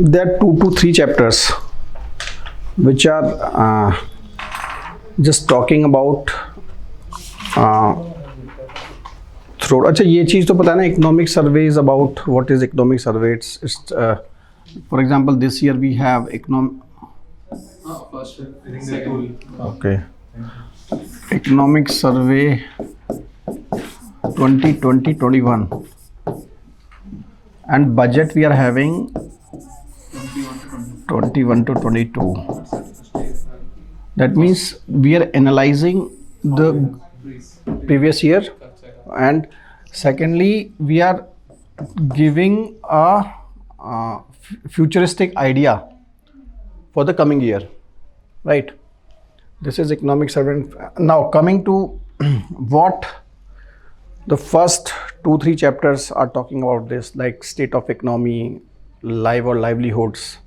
there are 2 to 3 chapters which are just talking about throw अच्छा ये चीज़ तो पता है ना economic survey is about what is economic survey it's for example this year we have okay economic survey 2020-21 and budget we are having 21 to 22. That means we are analyzing the previous year, and secondly we are giving a futuristic idea for the coming year, right? This is economic survey. Now coming to what the first 2-3 chapters are talking about, this like state of economy, live or livelihoods.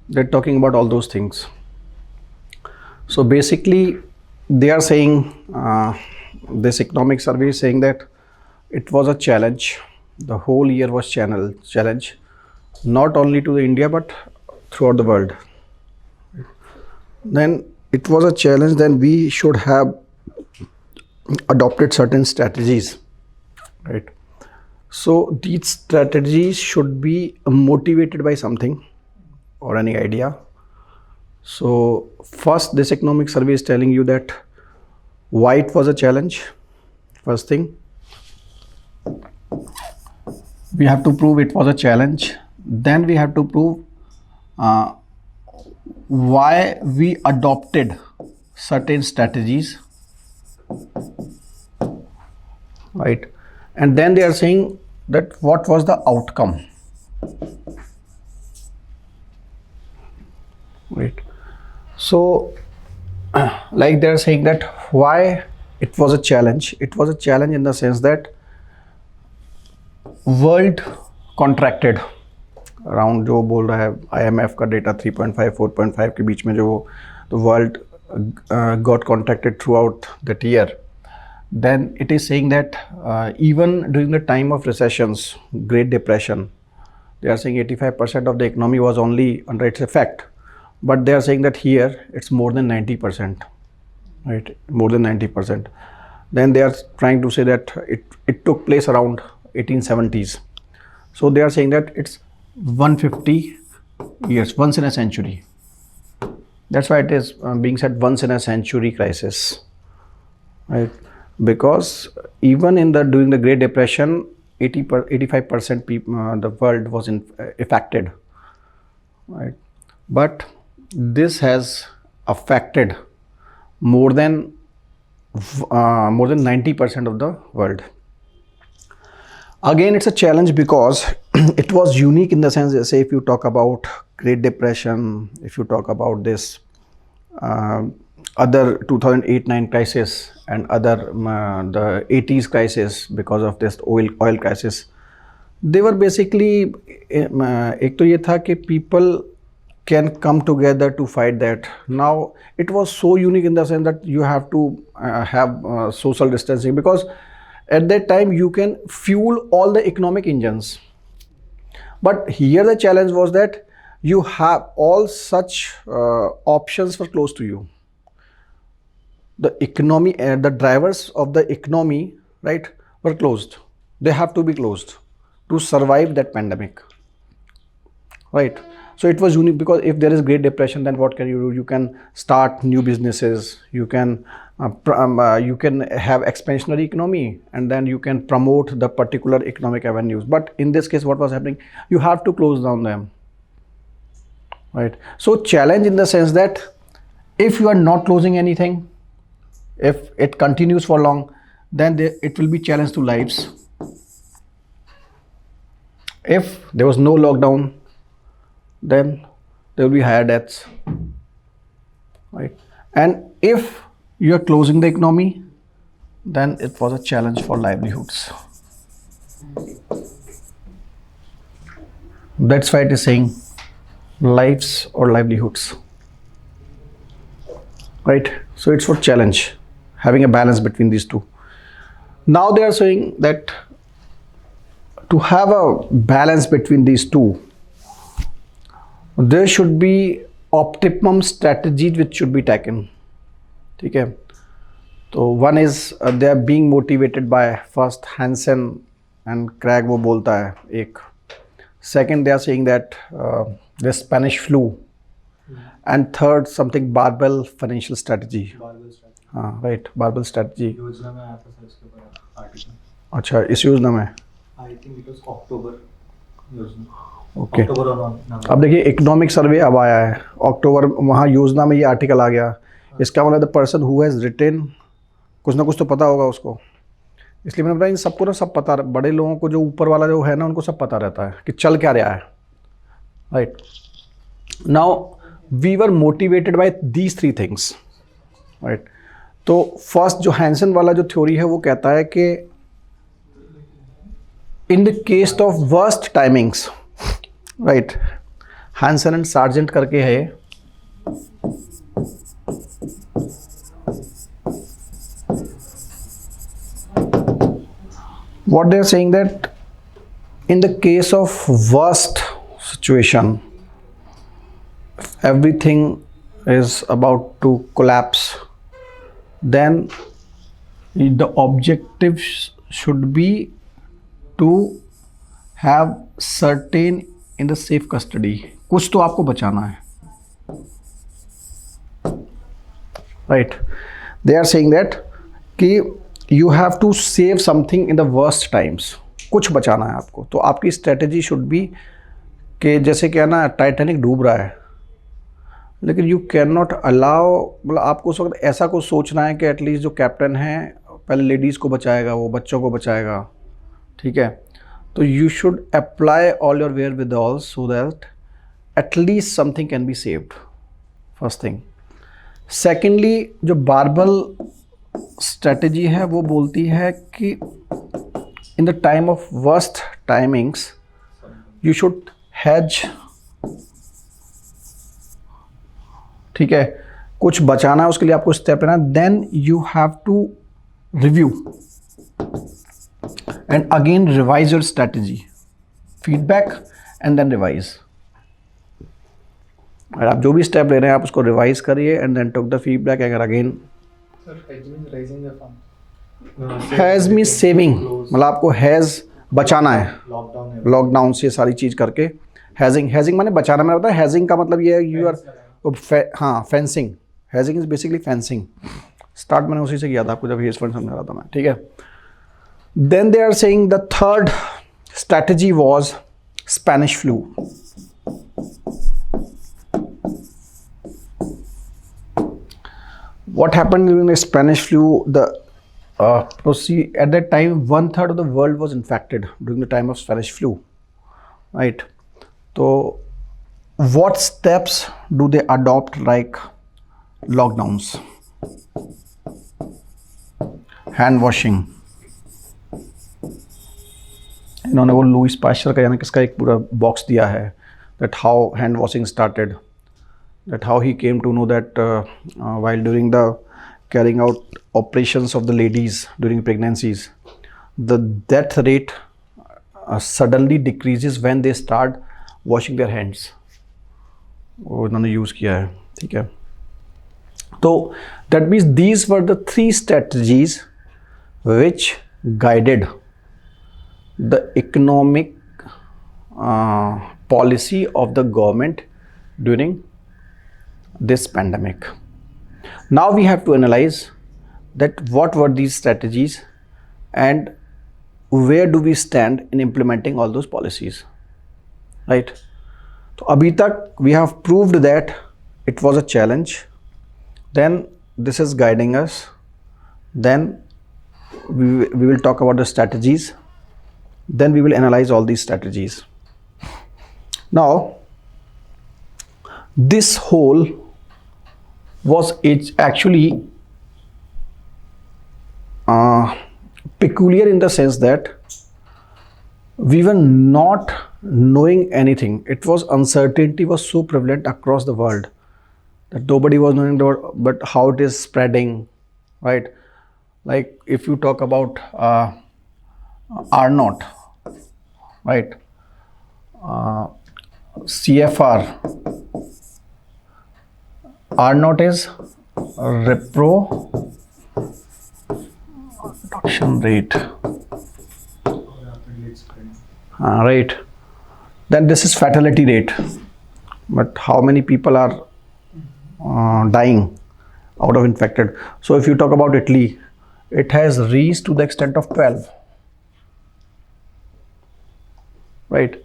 They're talking about all those things. So basically they are saying this economic survey is saying that it was a challenge. The whole year was challenge, not only to the India but throughout the world. Then it was a challenge. Then we should have adopted certain strategies, right? So these strategies should be motivated by something or any idea. So first, this economic survey is telling you that why it was a challenge. First thing, we have to prove it was a challenge. Then we have to prove why we adopted certain strategies, right? And then they are saying that what was the outcome, right? So like they are saying that why it was a challenge. It was a challenge in the sense that world contracted around, जो बोल रहा है IMF का data 3.5-4.5 के बीच में जो the world got contracted throughout that year. Then it is saying that even during the time of recessions, Great Depression, they are saying 85% of the economy was only under its effect, but they are saying that here it's more than 90%, right? More than 90%. Then they are trying to say that it took place around 1870s. So they are saying that it's 150 years, once in a century. That's why it is being said once in a century crisis, right? Because even in during the Great Depression, 85% people, the world was affected, right? But this has affected more than 90% of the world. Again, it's a challenge because it was unique in the sense that, say, if you talk about Great Depression, if you talk about this other 2008-9 crisis and other the 80s crisis because of this oil crisis, they were basically एक तो ये था कि people can come together to fight that. Now it was so unique in the sense that you have to have social distancing, because at that time you can fuel all the economic engines. But here the challenge was that you have all such options were close to you. The economy, the drivers of the economy, right, were closed. They have to be closed to survive that pandemic, right? So it was unique because if there is Great Depression, then what can you do? You can start new businesses, you can have expansionary economy, and then you can promote the particular economic avenues. But in this case, what was happening? You have to close down them, right? So challenge in the sense that if you are not closing anything, if it continues for long, then it will be challenge to lives. If there was no lockdown, then there will be higher deaths, right? And if you are closing the economy, then it was a challenge for livelihoods. That's why it is saying lives or livelihoods, right? So it's for challenge, having a balance between these two. Now they are saying that to have a balance between these two, there should be optimum strategies which should be taken. ठीक है, तो one is they are being motivated by first Hansen and Craig वो बोलता है एक, second they are saying that the Spanish flu, and third something barbell financial strategy. हाँ right, barbell strategy योजना में आया था सर इसके ऊपर आर्टिकल। अच्छा, इस योजना में आई थिंक इट वाज अक्टूबर योजना। ओके अक्टूबर और नवंबर। अब देखिए इकोनॉमिक सर्वे अब आया है अक्टूबर, वहाँ योजना में ये आर्टिकल आ गया। इसका मतलब the person who has retain, कुछ ना कुछ तो पता होगा उसको, इसलिए मैंने बताया इन सबको ना सब पता, बड़े लोगों को जो ऊपर वाला जो है ना उनको सब पता रहता है कि चल क्या रहा है, right. Now we were motivated by these three things, right. तो फर्स्ट जो हैंसन वाला जो थ्योरी है वो कहता है कि in the case of worst timings, right, Hansen and Sargent करके है, what they are saying that in the case of worst situation, everything is about to collapse, then the objective should be to have certain in the safe custody, कुछ तो आपको बचाना है, right। they are saying that कि you have to save something in the worst times, कुछ बचाना है आपको, तो आपकी स्ट्रेटेजी शुड बी कि जैसे क्या ना टाइटैनिक डूब रहा है, लेकिन यू कैन नॉट अलाउ, मतलब आपको उस वक्त ऐसा कुछ सोचना है कि एटलीस्ट जो कैप्टन है पहले लेडीज़ को बचाएगा, वो बच्चों को बचाएगा, ठीक है। तो you should apply all your wear with all so that at least something can be saved, first thing. Secondly जो बारबल स्ट्रेटजी है वो बोलती है कि in the time of worst timings you should hedge, ठीक है, कुछ बचाना है उसके लिए आपको स्टेप लेना, then you have to review and again revise your strategy, feedback and then revise. और आप जो भी स्टेप ले रहे हैं आप उसको रिवाइज करिए and then took the feedback and again. Hedge mean saving, मतलब आपको हैज़ बचाना है लॉकडाउन से सारी चीज़ करके। हैजिंग, हैजिंग माने बचाना, मैंने बताया हैजिंग का मतलब ये है यू आर, हाँ fencing, hedging is basically fencing, start मैंने उसी से किया था आपको जब हेज फंड समझा रहा था मैं, ठीक है। Then they are saying the third strategy was Spanish flu. What happened during the Spanish flu? At that time, 1/3 of the world was infected during the time of Spanish flu, right? So, what steps do they adopt, like lockdowns, hand washing? इन्होंने वो Louis Pasteur का यानी किसका एक पूरा box दिया है, that how hand washing started. That how he came to know that while during the carrying out operations of the ladies during pregnancies, the death rate suddenly decreases when they start washing their hands. वो इन्होंने use किया है, ठीक है। तो that means these were the three strategies which guided the economic policy of the government during this pandemic. Now we have to analyze that what were these strategies and where do we stand in implementing all those policies, right? So abhi tak we have proved that it was a challenge, then this is guiding us, then we will talk about the strategies, then we will analyze all these strategies. Now this whole was actually peculiar in the sense that we were not knowing anything. It was uncertainty was so prevalent across the world that nobody was knowing but how it is spreading, right? Like if you talk about R naught, right? CFR. R naught is reproduction rate. Rapidly spreading. Right. Then this is fatality rate. But how many people are dying out of infected? So if you talk about Italy, it has reached to the extent of 12. Right.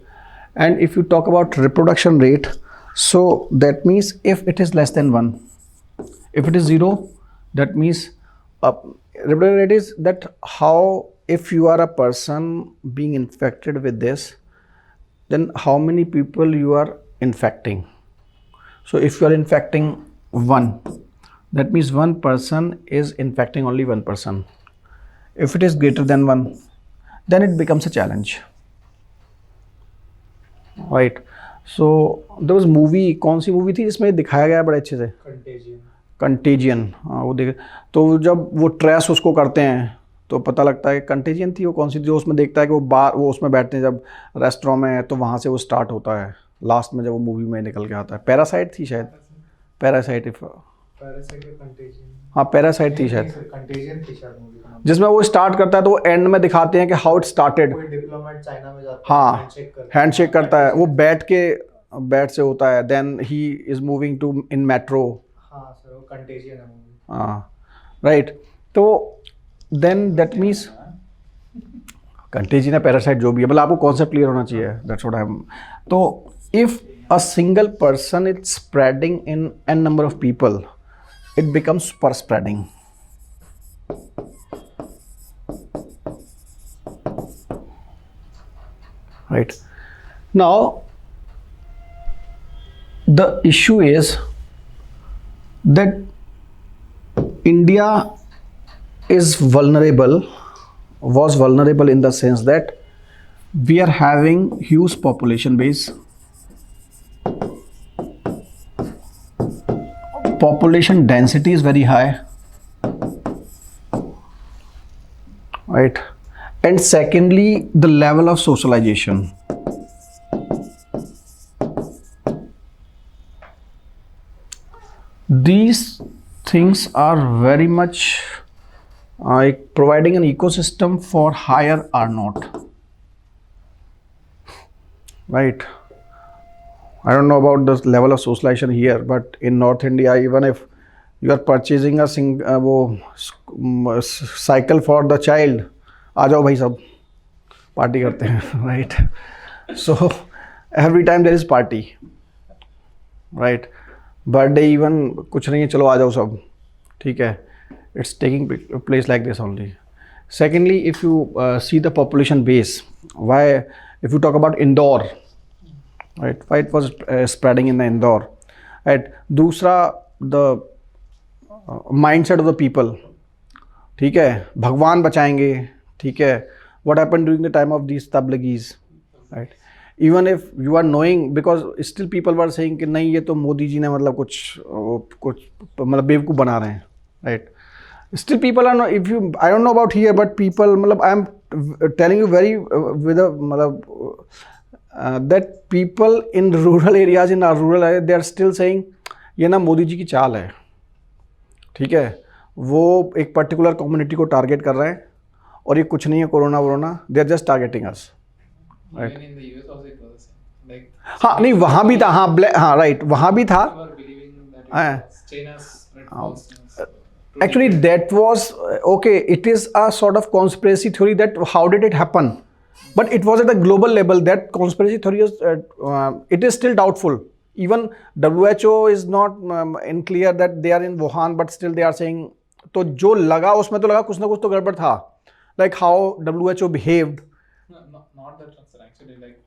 And if you talk about reproduction rate, so that means if it is less than 1, if it is 0, that means reproduction rate is that how, if you are a person being infected with this, then how many people you are infecting. So if you are infecting 1, that means 1 person is infecting only 1 person. If it is greater than 1, then it becomes a challenge. Right so there was movie, कौन सी movie थी जिसमें दिखाया गया बड़े अच्छे से, contagion. हाँ वो देख, तो जब वो ट्रेस उसको करते हैं तो पता लगता है कंटेजियन थी वो कौन सी, जो उसमें देखता है कि वो बार वो उसमें बैठते हैं जब रेस्टोरेंट में, तो वहाँ से वो स्टार्ट होता है लास्ट में जब वो मूवी में निकल के आता है. पैरासाइट थी शायद, पैरासाइट हाँ पैरासाइट थी शायद, जिसमें वो स्टार्ट करता है तो वो एंड में दिखाते हैं कि how it started. Diplomat China में जाता है, हाँ हैंडशेक करता है, वो बैठ से होता है, then he is moving to in metro. हाँ सर वो कंटेजियन है मूवी. हाँ राइट. तो देन दैट मीन्स कंटेजियन है पैरासाइट जो भी है, मतलब आपको कॉन्सेप्ट क्लियर होना चाहिए. That's what I am. तो if a single person is spreading in an number of people, it becomes super spreading. Right. Now the issue is that India is vulnerable, was vulnerable in the sense that we are having huge population base. Population density is very high, right? And secondly, the level of socialization. These things are very much providing an ecosystem for higher R naught, right? I don't know about the level of socialization here, but in North India, even if you are purchasing a cycle for the child, आ जाओ भाई सब party करते हैं, right? So every time there is party, right? Birthday even कुछ नहीं है, चलो आ जाओ सब, ठीक है? It's taking place like this only. Secondly, if you see the population base, why if you talk about Indore, right, why it was spreading in the Indore, right? दूसरा the mindset of the people, ठीक है, भगवान बचाएंगे, ठीक है. What happened during the time of these tabligis, right? Even if you are knowing, because still people were saying कि नहीं ये तो मोदी जी ने मतलब कुछ मतलब बेवकूफ़ बना रहे हैं, right? Still people are not, if you, I don't know about here, but people मतलब I am telling you very with a मतलब that people in rural areas, in our rural area, they are still saying ये ना मोदी जी की चाल है, ठीक है, वो एक पर्टिकुलर कम्युनिटी को टारगेट कर रहे हैं और ये कुछ नहीं है कोरोना वोरोना, they are just targeting us, right. हाँ नहीं वहाँ भी था, हाँ राइट वहाँ भी था. Actually that was okay, it is a sort of conspiracy theory that how did it happen, but it was at a global level. That conspiracy theory is it is still doubtful. Even WHO is not in clear that they are in Wuhan, but still they are saying. तो जो लगा उसमें तो लगा कुछ ना कुछ तो गड़बड़ था, like how WHO behaved. Not that sir, actually, like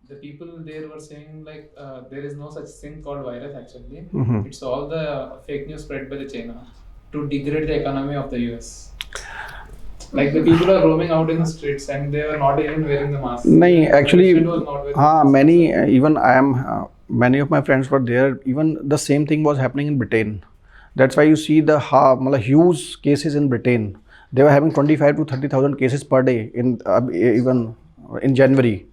the people there were saying like there is no such thing called virus actually. It's all the fake news spread by the China to degrade the economy of the US. Like the people are roaming out in the streets and they are not even wearing the mask. नहीं actually हाँ mask. many even I am many of my friends were there. Even the same thing was happening in Britain. That's why you see the मतलब huge cases in Britain. They were having 25 to 30,000 cases per day in even in January,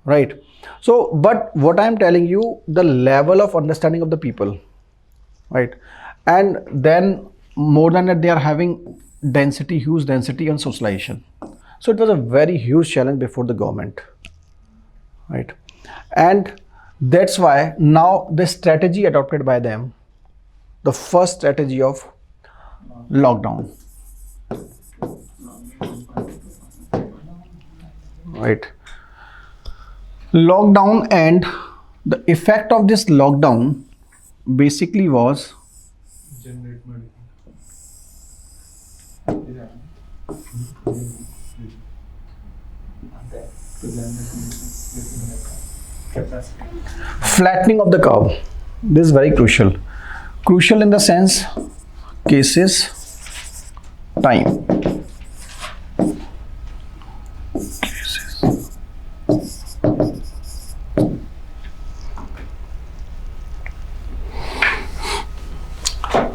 right? So but what I'm telling you, the level of understanding of the people, right? And then more than that, they are having density, huge density and socialization. So it was a very huge challenge before the government, right? And that's why now the strategy adopted by them, the first strategy of lockdown, right? Lockdown, and the effect of this lockdown basically was Generate money. flattening of the curve. This is very crucial. Crucial in the sense, cases, time. Cases.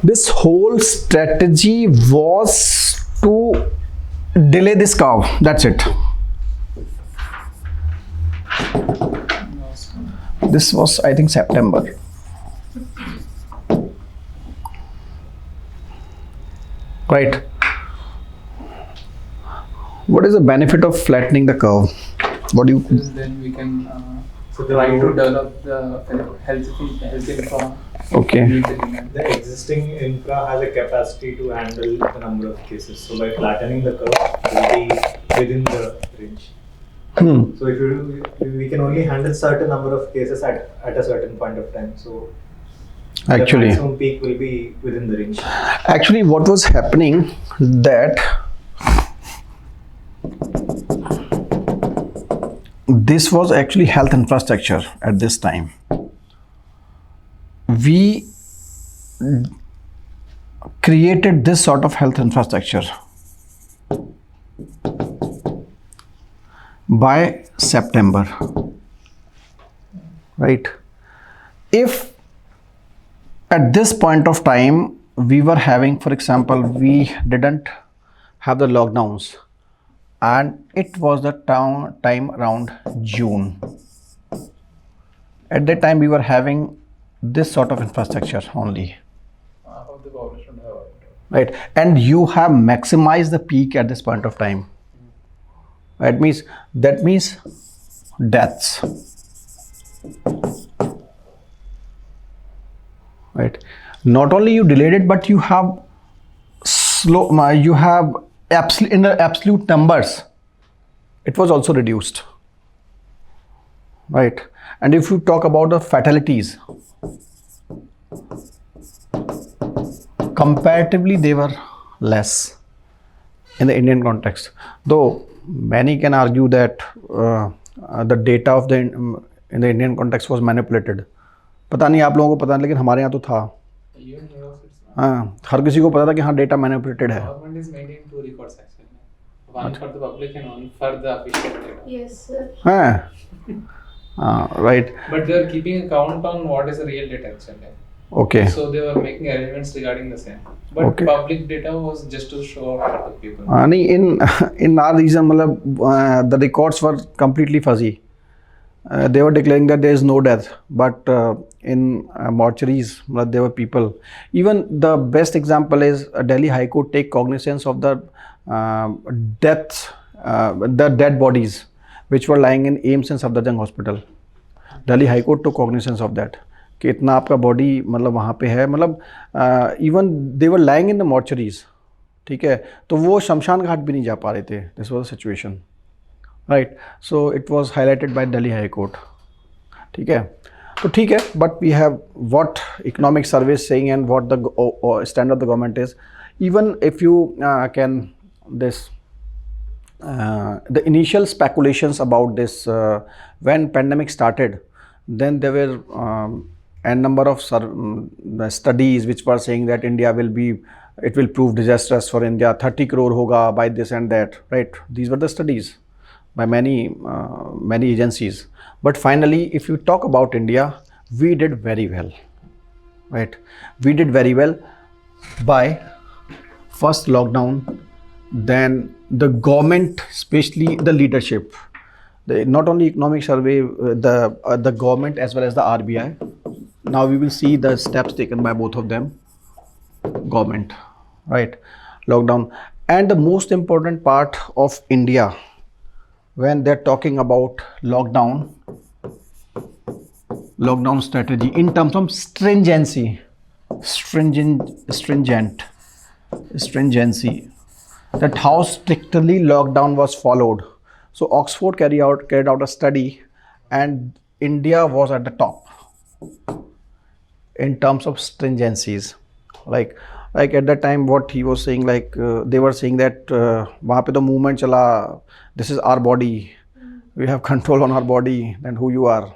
This whole strategy was to delay this curve. That's it. This was, I think, September. Right. What is the benefit of flattening the curve? What do you? Then we can try to develop the health infra. Okay. Meet the demand. The existing infra has a capacity to handle the number of cases. So by flattening the curve, it will be within the range. So if we can only handle certain number of cases at a certain point of time. So Actually, the maximum peak will be within the range. actually, what was happening that this was actually health infrastructure at this time. We created this sort of health infrastructure by September, right? If at this point of time we were having, for example, we didn't have the lockdowns, and it was the time around June. At that time we were having this sort of infrastructure only, Half of the population have it. right? And you have maximized the peak at this point of time. That means deaths, right? Not only you delayed it, but you have in the absolute numbers, it was also reduced, right? And if you talk about the fatalities, comparatively they were less in the Indian context, though many can argue that the data of the in the Indian context was manipulated. पता नहीं आप लोगों को पता नहीं, लेकिन हमारे यहाँ तो था. Even here also it's not. हाँ, हर किसी को पता था कि हाँ डेटा मैनिपुलेटेड है. Government is maintaining two records actually. One for the public and one for the official data. Yes, sir. हाँ, right. But they are keeping a count on what is the real data actually. Okay. So they were making arrangements regarding the same. But Okay. public data was just to show off for the people. नहीं, in our region मतलब the records were completely fuzzy. They were declaring that there is no death, but in mortuaries there were people. Even the best example is Delhi High Court take cognizance of the deaths, the dead bodies which were lying in AIIMS and Safdarjung Hospital. Delhi High Court took cognizance of that कि इतना आपका body मतलब वहाँ पे है, मतलब even they were lying in the mortuaries, ठीक है, तो वो शमशान घाट भी नहीं जा पा रहे थे. This was the situation, right. So it was highlighted by Delhi high court. ठीक है, तो ठीक है, but we have what economic service saying and what the stand of the government is. Even if you can this the initial speculations about this when pandemic started, then there were a number of studies which were saying that it will prove disastrous for India, 30 crore hoga by this and that, right? These were the studies by many agencies. But finally, if you talk about India, we did very well, right? We did very well by first lockdown. Then the government, especially the leadership, not only economic survey, the government as well as the RBI. Now we will see the steps taken by both of them. Government, right? Lockdown. And the most important part of India when they're talking about lockdown strategy in terms of stringency, that how strictly lockdown was followed. So Oxford carried out a study, and India was at the top in terms of stringencies. Like at that time, what he was saying, they were saying that वहाँ पे तो movement चला, this is our body, we have control on our body than who you are,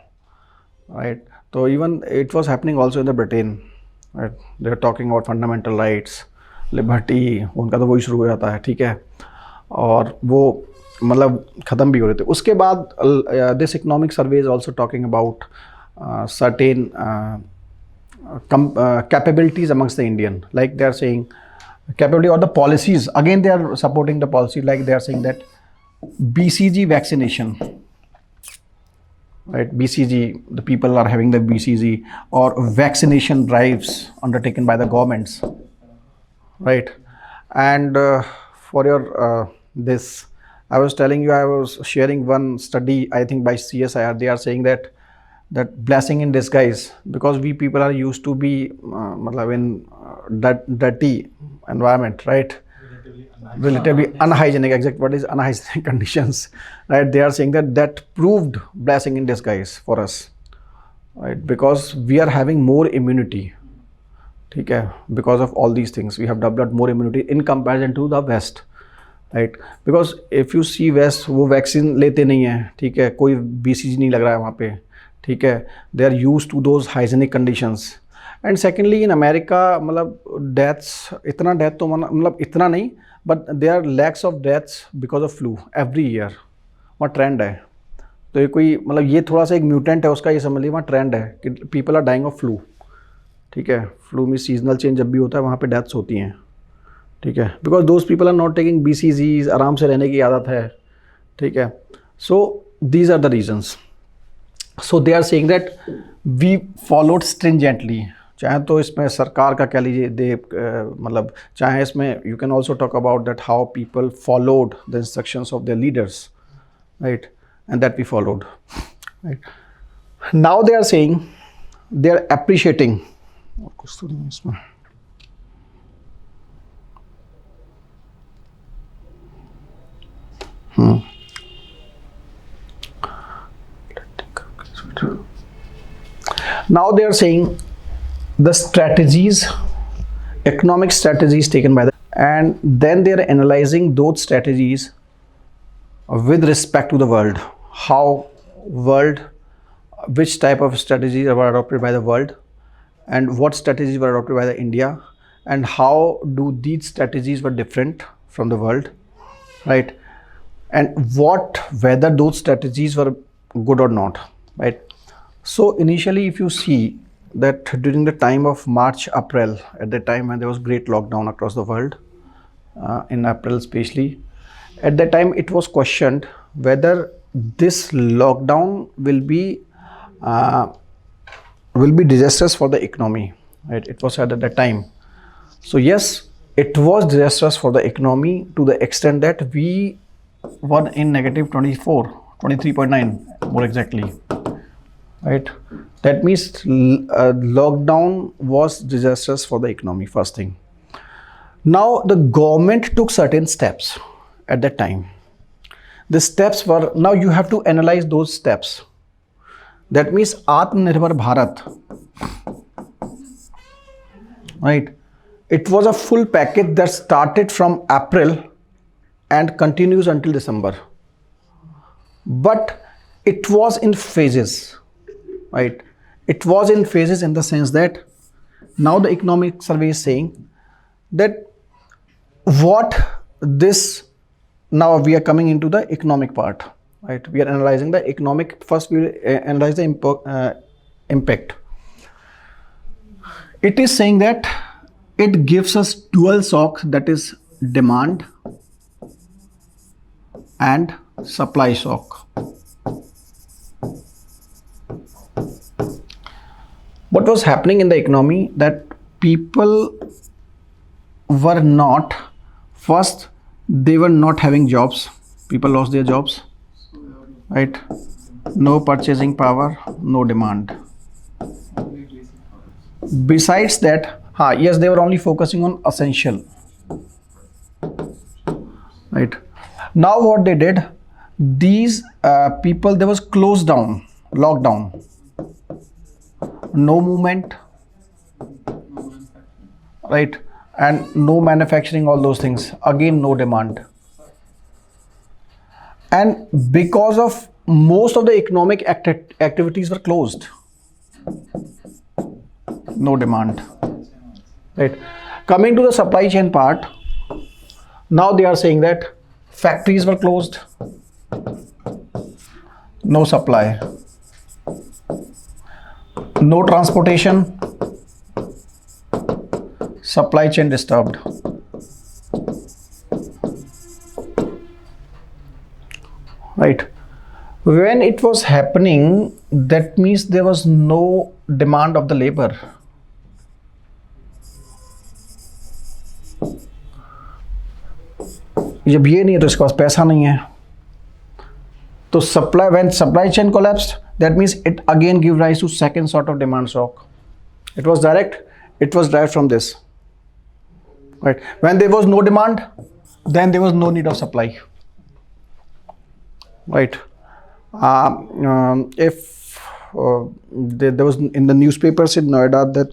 right? So even it was happening also in the Britain, right? They are talking about fundamental rights, liberty, उनका तो वही शुरू हो जाता है, ठीक है, और वो मतलब ख़त्म भी हो रहे थे. उसके बाद this economic survey is also talking about certain capabilities amongst the Indian, like they are saying capability or the policies. Again, they are supporting the policy, like they are saying that BCG vaccination, right? BCG, the people are having the BCG or vaccination drives undertaken by the governments, right? And for your this, I was telling you, I was sharing one study, I think by CSIR. They are saying that blessing in disguise, because we people are used to be in that dirty environment, right? Relatively unhygienic. Exact what is unhygienic conditions, right? They are saying that proved blessing in disguise for us, right? Because we are having more immunity, okay? Because of all these things, we have developed more immunity in comparison to the West, right? Because if you see West, वो vaccine लेते नहीं है, ठीक है, कोई BCG नहीं लग रहा है वहाँ पे, ठीक है, they are used to those hygienic conditions. And secondly, in America, मतलब deaths, इतना death तो मतलब इतना नहीं, but there are lakhs of deaths because of flu every year. वहाँ trend है. तो ये कोई मतलब ये थोड़ा सा एक mutant है उसका, ये समझ लीजिए वहाँ trend है कि people are dying of flu, ठीक है. Flu में seasonal change जब भी होता है वहाँ पे deaths होती हैं, ठीक है, because those people are not taking BCGs, आराम से रहने की आदत है, ठीक है. So these are the reasons. So they are saying that we followed stringently. चाहे तो इसमें सरकार का कह लीजिए दे मतलब चाहे इसमें you can also talk about that how people followed the instructions of their leaders, right? And that we followed, right? Now they are saying they are appreciating. कुछ तो नहीं इसमें. Now they are saying the strategies, economic strategies taken by and then they are analyzing those strategies with respect to the world. How world, which type of strategies were adopted by the world and what strategies were adopted by the India, and how do these strategies were different from the world, right? And whether those strategies were good or not, right? So initially, if you see that during the time of March, April, at the time when there was great lockdown across the world, in April especially, at that time it was questioned whether this lockdown will be disastrous for the economy, right? It was said at that time. So yes, it was disastrous for the economy to the extent that we were in negative 23.9 more exactly, right? That means lockdown was disastrous for the economy, first thing. Now the government took certain steps at that time. The steps were, now you have to analyze those steps. That means Atmanirbhar Bharat, right? It was a full package that started from April and continues until December. But it was in phases, right? It was in phases in the sense that now the economic survey is saying that now we are coming into the economic part, right? We are analyzing the economic, first we analyze the impact. It is saying that it gives us dual shock, that is demand and supply shock. what was happening in the economy, that people were not, first they were not having jobs, people lost their jobs, right? No purchasing power, no demand. Besides that, yes, they were only focusing on essential, right? Now what they did, these people, there was closed down, lockdown, no movement, right? And no manufacturing, all those things, again no demand. And because of most of the economic activities were closed, no demand, right? Coming to the supply chain part, now they are saying that factories were closed, no supply, no transportation, supply chain disturbed. Right. When it was happening, that means there was no demand of the labor. जब ये नहीं है तो इसके पास पैसा नहीं है. तो when supply chain collapsed, that means it again give rise to second sort of demand shock. It was derived from this. Right. When there was no demand, then there was no need of supply. Right. If there was in the newspapers in Noida that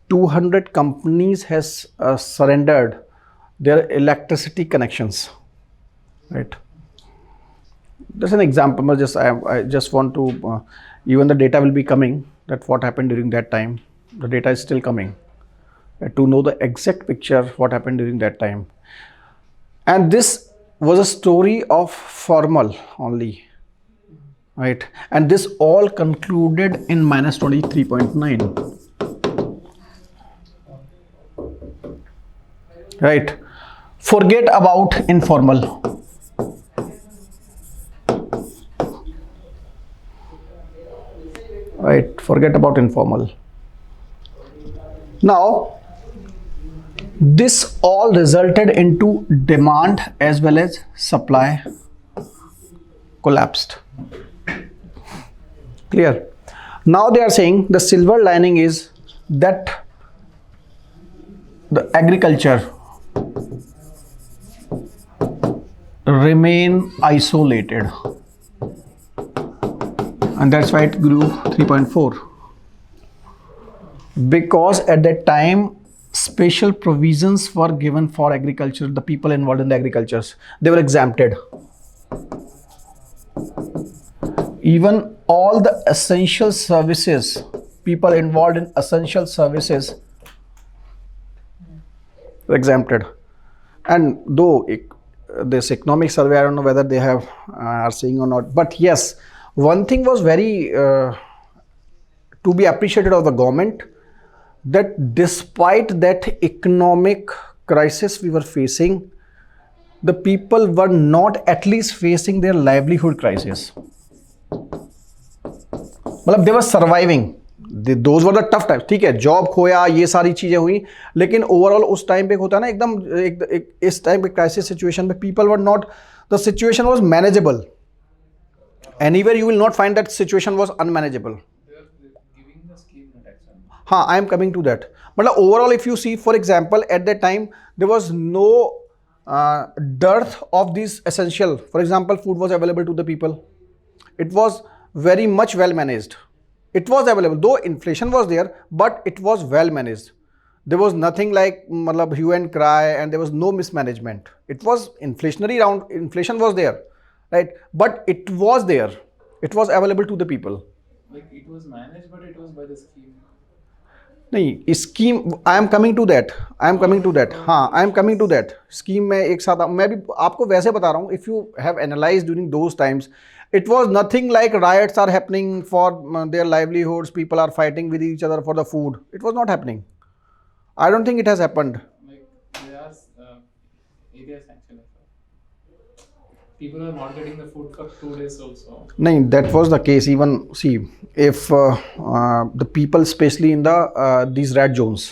200 companies has surrendered their electricity connections, right? That's an example. I just want to, even the data will be coming, that what happened during that time. The data is still coming, to know the exact picture what happened during that time. And this was a story of formal only, right? And this all concluded in minus 23.9, right? Forget about informal. Right, forget about informal. Now, this all resulted into demand as well as supply collapsed. Clear? Now they are saying the silver lining is that the agriculture remain isolated, and that's why it grew 3.4, because at that time special provisions were given for agriculture. The people involved in the agricultures, they were exempted. Even all the essential services, people involved in essential services were exempted. And though this economic survey, I don't know whether they have are saying or not, but yes, one thing was very to be appreciated of the government, that despite that economic crisis we were facing, the people were not at least facing their livelihood crisis. मतलब they were surviving. Those were the tough times. ठीक है, job खोया, ये सारी चीजें हुई, लेकिन overall उस टाइम पे होता है ना एकदम इस टाइम पे क्राइसिस सिचुएशन पे people were not, the situation was manageable. Anywhere you will not find that situation was unmanageable. They are giving the scheme not actually. हाँ, I am coming to that. मतलब overall if you see, for example, at that time there was no dearth of these essential. For example, food was available to the people. It was very much well managed. It was available, though inflation was there, but it was well managed. There was nothing like मतलब hue and cry, and there was no mismanagement. It was inflationary round. Inflation was there, right? But it was there. It was available to the people. Like it was managed, but it was by the scheme. नहीं, scheme I am coming to that. हाँ, I am coming to that. Scheme में एक साथ मैं भी आपको वैसे बता रहा हूँ. If you have analyse during those times, it was nothing like riots are happening for their livelihoods, people are fighting with each other for the food. It was not happening. I don't think it has happened. Like there are areas actually. people are not getting the food for 2 days also. No, that was the case. Even see, if the people, especially in the these red zones,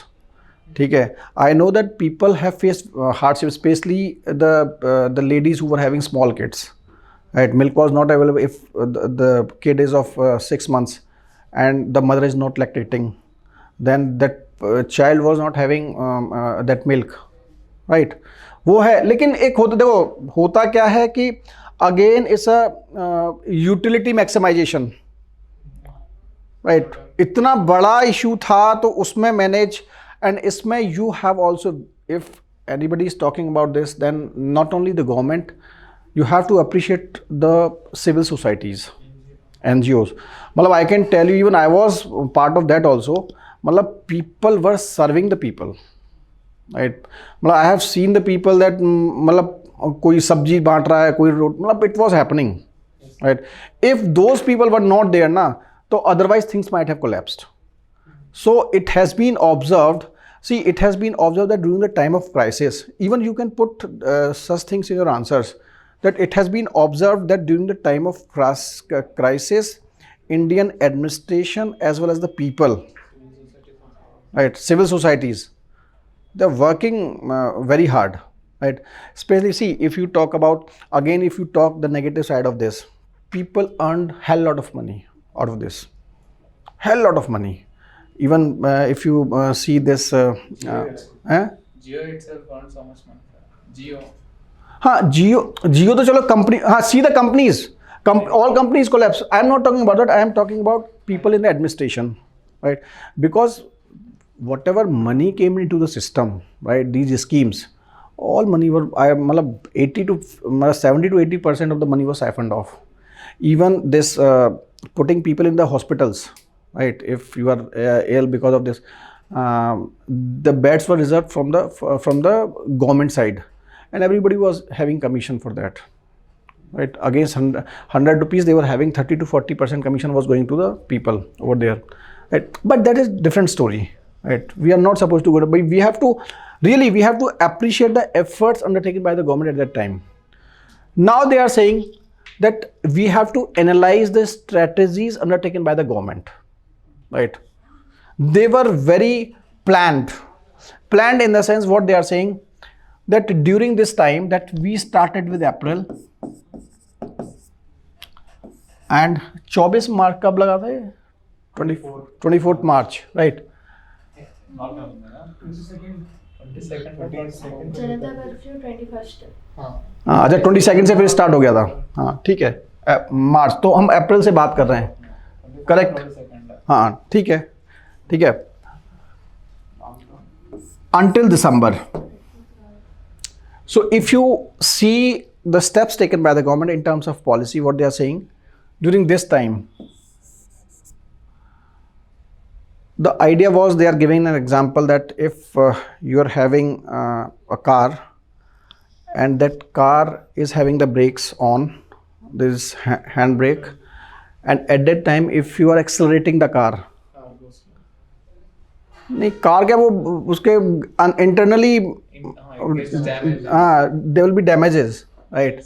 ठीक है, I know that people have faced hardship, especially the ladies who were having small kids. Right, milk was not available if the kid is of 6 months and the mother is not lactating, then that child was not having that milk. Right, वो है. लेकिन एक होता, देखो होता क्या है कि again it's a utility maximisation. Right, इतना बड़ा इशू था तो उसमें मैनेज, एंड इसमें you have also, if anybody is talking about this, then not only the government, you have to appreciate the civil societies, NGOs. मतलब I can tell you, even I was part of that also. मतलब people were serving the people, right? मतलब I have seen the people that मतलब कोई सब्जी बांट रहा है, कोई मतलब it was happening, right? If those people were not there ना, तो otherwise things might have collapsed. So it has been observed. See, it has been observed that during the time of crisis, even you can put such things in your answers, that it has been observed that during the time of crisis, Indian administration as well as the people, right, civil societies, they're working very hard, right? Especially, see, if you talk about, again, if you talk the negative side of this, people earned hell lot of money out of this, hell lot of money. Even if you see this, Jio itself earned so much money. Jio. हाँ, जियो तो चलो company, हाँ, see the companies, all companies collapse. I am not talking about that. I am talking about people in the administration, right? Because whatever money came into the system, right, these schemes, all money were, मतलब 70 to 80% of the money was siphoned off. Even this putting people in the hospitals, right? If you are ill because of this, the beds were reserved from the government side. And everybody was having commission for that, right? Against 100 rupees, they were having 30 to 40% commission was going to the people over there, right? But that is different story, right? We are not supposed to go to, but we have to appreciate the efforts undertaken by the government at that time. Now they are saying that we have to analyze the strategies undertaken by the government, right? They were very planned in the sense, what they are saying, that during this time that we started with April, and 24 मार्च कब लगा था ये? 24th March, right? जनता curfew 21st. हाँ, अच्छा 22nd से फिर start हो गया था. हाँ, ठीक है, मार्च, तो हम अप्रैल से बात कर रहे हैं, करेक्ट? हाँ, ठीक है, ठीक है, until December. So if you see the steps taken by the government in terms of policy, what they are saying during this time, the idea was, they are giving an example that if you are having a car and that car is having the brakes on, there is hand brake, and at that time if you are accelerating the car, नहीं car क्या, वो उसके internally there will be damages, right?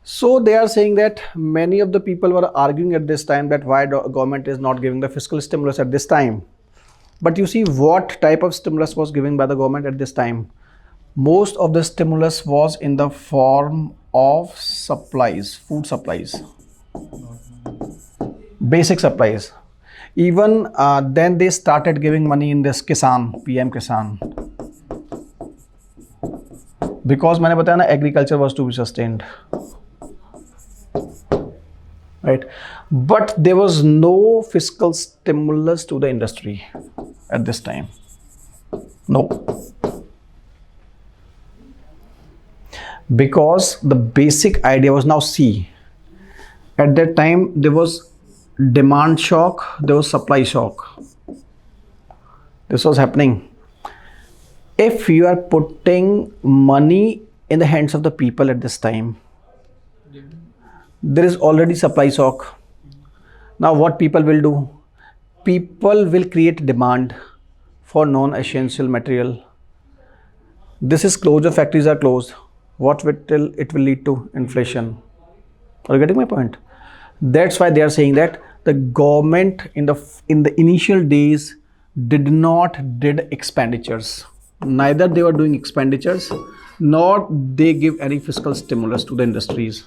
So they are saying that many of the people were arguing at this time that why the government is not giving the fiscal stimulus at this time. But you see what type of stimulus was given by the government at this time. Most of the stimulus was in the form of supplies, food supplies, basic supplies. Even then they started giving money in this Kisan, PM Kisan. Because मैंने बताया ना, agriculture was to be sustained, right? But there was no fiscal stimulus to the industry at this time. No. Because the basic idea was, now see, at that time there was demand shock, there was supply shock. This was happening. If you are putting money in the hands of the people at this time, there is already supply shock. Now what people will do? People will create demand for non-essential material. This is closed, the factories are closed. what it will lead to? Inflation. Are you getting my point? That's why they are saying that the government in the initial days did expenditures. Neither they were doing expenditures, nor they give any fiscal stimulus to the industries.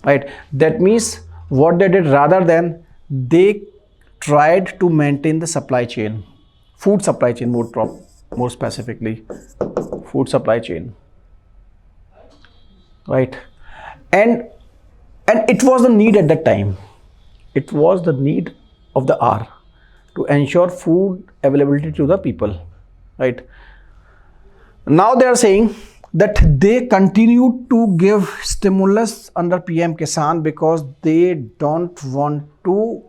Right? That means what they did, rather than they tried to maintain the supply chain, food supply chain more specifically, food supply chain. Right? And it was the need at that time. It was the need of the hour to ensure food availability to the people. Right? Now they are saying that they continue to give stimulus under PM Kisan because they don't want to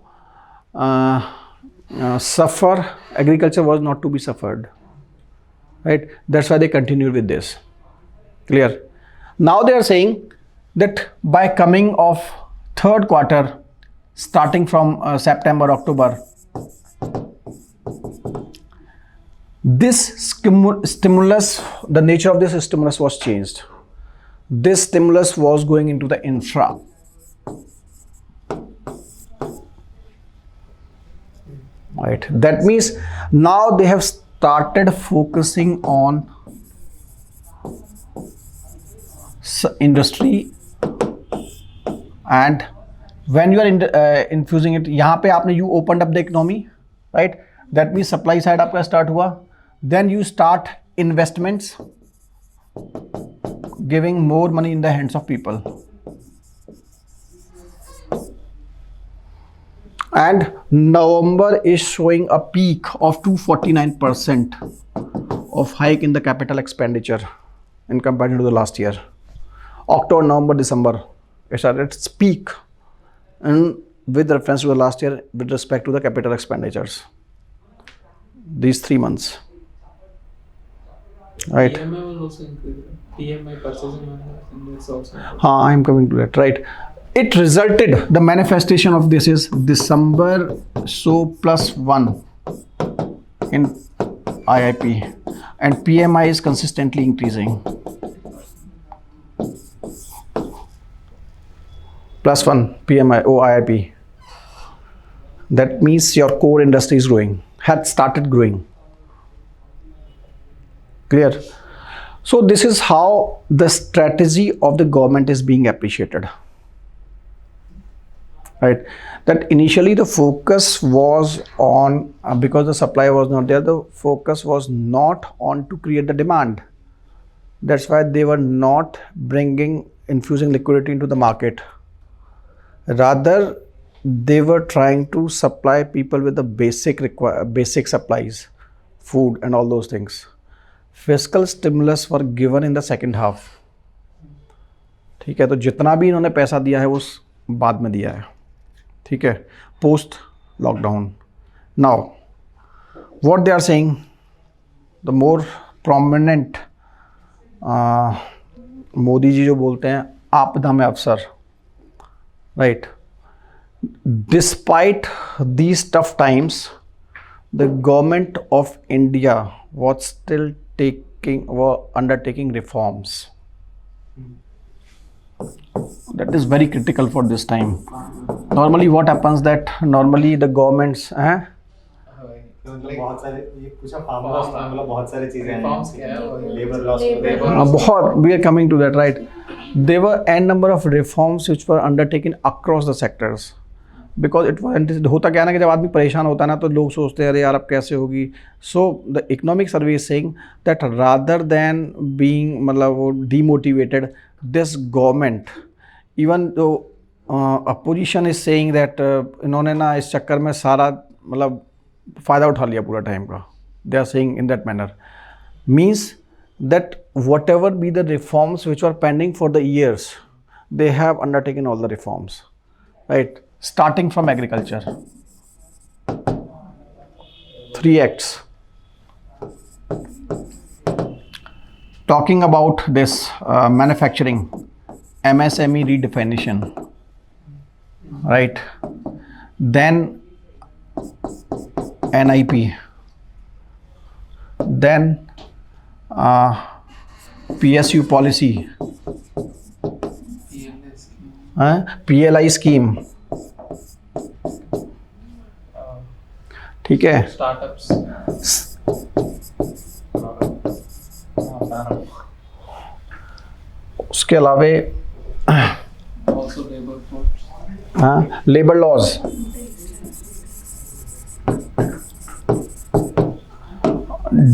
suffer. Agriculture was not to be suffered. Right? That's why they continued with this. Clear? Now they are saying that by coming of third quarter, starting from September, October, this stimulus, the nature of this stimulus was changed. This stimulus was going into the infra. Right. That means now they have started focusing on industry, and when you are infusing it, यहाँ पे आपने you opened up the economy, right? That means supply side आपका start हुआ, then you start investments, giving more money in the hands of people, and November is showing a peak of 249% of hike in the capital expenditure in comparison to the last year. October, November, December, it's at its peak, and with reference to the last year with respect to the capital expenditures. These 3 months. Right. PMI will also increase. PMI purchasing index also. I am coming to that. Right. It resulted, the manifestation of this is December so +1 in IIP, and PMI is consistently increasing. +1 PMI, IIP. That means your core industry is growing, had started growing. Clear? So this is how the strategy of the government is being appreciated. Right? That initially the focus was on, because the supply was not there, the focus was not on to create the demand. That's why they were not infusing liquidity into the market. Rather, they were trying to supply people with the basic supplies, food and all those things. Fiscal stimulus were given in the second half. ठीक है, तो जितना भी इन्होंने पैसा दिया है वो बाद में दिया है. ठीक है, post lockdown. Now, what they are saying, the more prominent Modi ji जो बोलते हैं आपदा में अवसर. Right. Despite these tough times, the government of India was still undertaking reforms. That is very critical for this time. Normally, what happens that normally the governments, बहुत सारे ये पूछा फार्मर्स मतलब बहुत सारे चीजें हैं, लेबर लॉस, बहुत, we are coming to that, right? There were n number of reforms which were undertaken across the sectors, because it was होता क्या ना कि जब आदमी परेशान होता है ना तो लोग सोचते हैं अरे यार अब कैसे होगी. So the economic survey is saying that rather than being मतलब वो demotivated, this government, even though opposition is saying that इन्होंने ना इस चक्कर में सारा मतलब फ़ायदा उठा लिया पूरा टाइम का. They are saying in that manner, means that whatever be the reforms which were pending for the years, they have undertaken all the reforms, right? Starting from agriculture, 3 acts. Talking about this manufacturing, MSME redefinition, right? Then NIP, then PSU policy, PLA scheme. PLI scheme, ठीक है. Startups. उसके अलावे Also labor codes. हाँ, labour laws,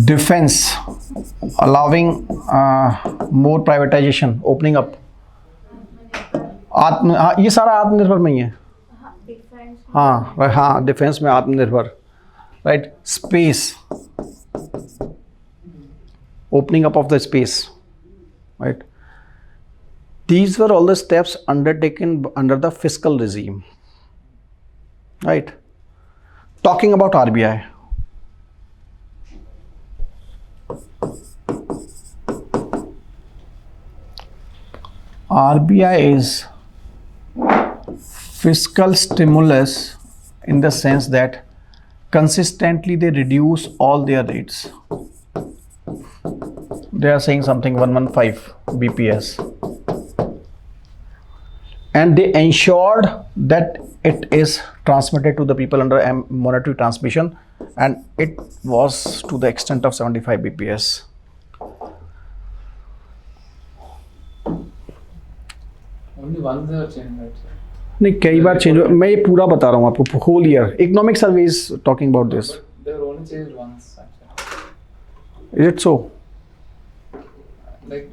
defence, allowing मोर privatisation, opening up, आत्म, हाँ ये सारा आत्मनिर्भर में ही है. डिफेंस हाँ डिफेंस में आत्मनिर्भर, right. Space, opening up of the space, right. These were all the steps undertaken under the fiscal regime, right. Talking about RBI, RBI is fiscal stimulus in the sense that consistently they reduce all their rates. They are saying something 115 BPS, and they ensured that it is transmitted to the people under monetary transmission, and it was to the extent of 75 BPS. Only once they were changed, right, sir? नहीं, कई बार change हुआ. मैं ये पूरा बता रहा हूँ आपको, whole year economic survey is talking about this. But they were only changed once, actually. Is it so? Like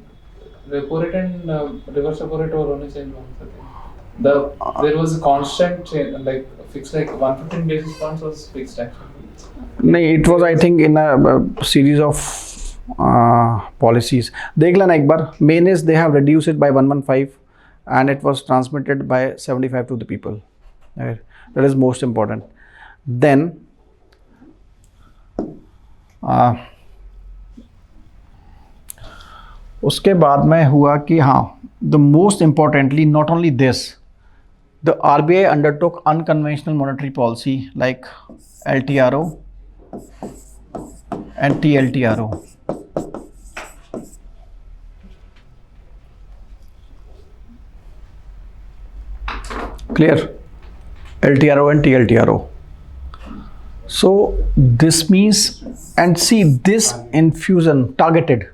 repo rate and reverse repo rate were only changed once, I think. There was a constant change, like fixed, like 115 basis points was fixed actually. नहीं, it was I think in a series of policies. देख लेना एक बार. Main is they have reduce it by 115 and it was transmitted by 75 to the people, right? That is most important. Then उसके बाद में हुआ कि हाँ, the most importantly, not only this, the RBI undertook unconventional monetary policy like LTRO and TLTRO. Clear? LTRO and TLTRO. So this means, and see this infusion targeted.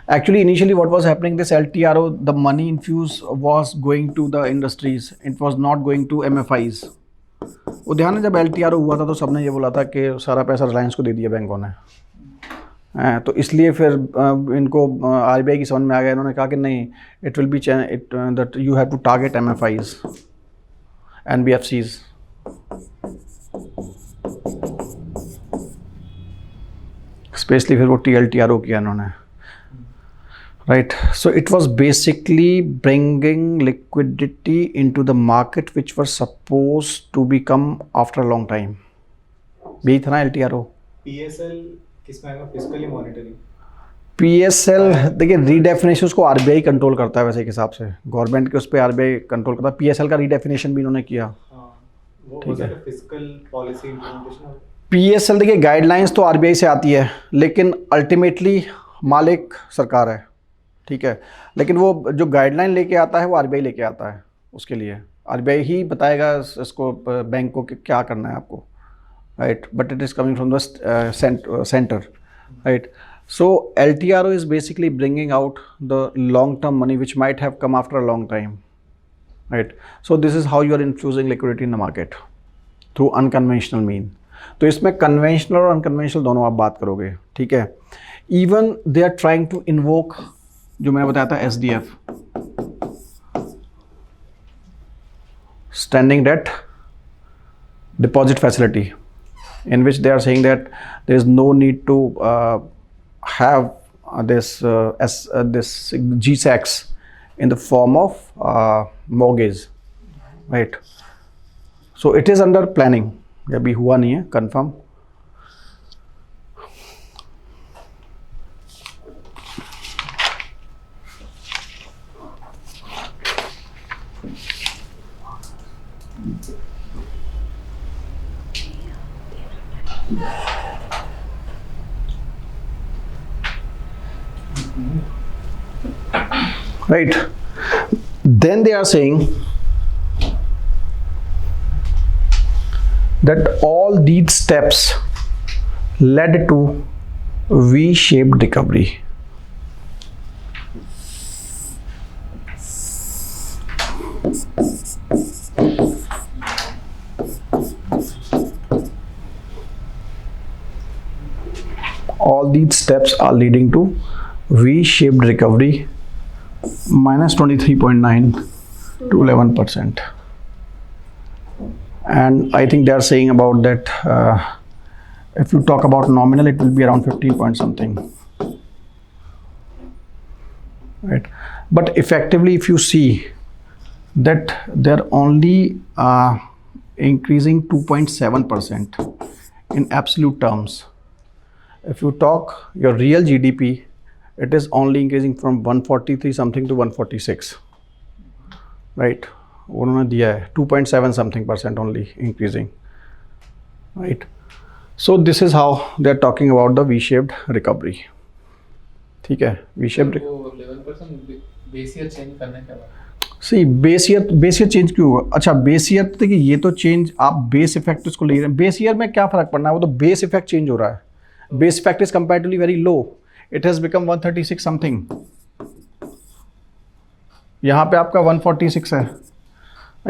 Actually, initially what was happening, this LTRO, the money infused was going to the industries. It was not going to MFIs. वो ध्यान है, जब LTRO हुआ था तो सबने ये बोला था कि सारा पैसा रिलायंस को दे दिया बैंकों ने. तो इसलिए फिर इनको RBI की समझ में आ गया. इन्होंने कहा कि नहीं, it will be that you have to target MFIs, NBFCs. Specially फिर वो TLTRO किया इन्होंने, right. So it was basically bringing liquidity into the market which was supposed to be come after a long time. यही था ना LTRO. PSL किसमें आएगा? Fiscally monetary. PSL देखिए, रीडेफिनेशन उसको RBI कंट्रोल करता है वैसे के हिसाब से. गवर्नमेंट के उस पर RBI कंट्रोल करता है. PSL का रीडेफिनेशन भी इन्होंने किया. ठीक है. Fiscal policy implementation. PSL देखिए, गाइडलाइंस तो RBI से आती है, लेकिन अल्टीमेटली मालिक सरकार है, ठीक है. लेकिन वो जो गाइडलाइन लेके आता है वो RBI लेके आता है. उसके लिए RBI ही बताएगा इसको बैंक को कि क्या करना है आपको, right. But it is coming from the centre, right. So LTRO is basically bringing out the long-term money which might have come after a long time, right? So this is how you are infusing liquidity in the market through unconventional mean. तो इसमें conventional और unconventional दोनों आप बात करोगे, ठीक है. Even they are trying to invoke, जो मैंने बताया था, SDF, Standing Debt Deposit Facility, in which they are saying that there is no need to have this GSECs in the form of mortgage, right. So it is under planning. अभी हुआ नहीं है confirm. right? Then they are saying that all these steps led to V-shaped recovery. All these steps are leading to V-shaped recovery, minus 23.9 to 11%. And I think they are saying about that if you talk about nominal, it will be around 15 point something, right? But effectively, if you see that they're only increasing 2.7% in absolute terms. If you talk your real GDP, it is only increasing from 143 something to 146, right? उन्होंने दिया है 2.7 something percent only increasing, right? So this is how they are talking about the V-shaped recovery. ठीक है, V-shaped. वो 11% base year change करने के बाद सी base year change क्यों होगा? अच्छा, बेस ईयर देखिए, ये तो चेंज आप बेस इफेक्ट उसको ले रहे हैं, बेस ईयर में क्या फर्क पड़ना है, वो तो बेस इफेक्ट चेंज हो रहा है. Base effect is comparatively very low, it has become 136 something, यहाँ पे आपका 146 है.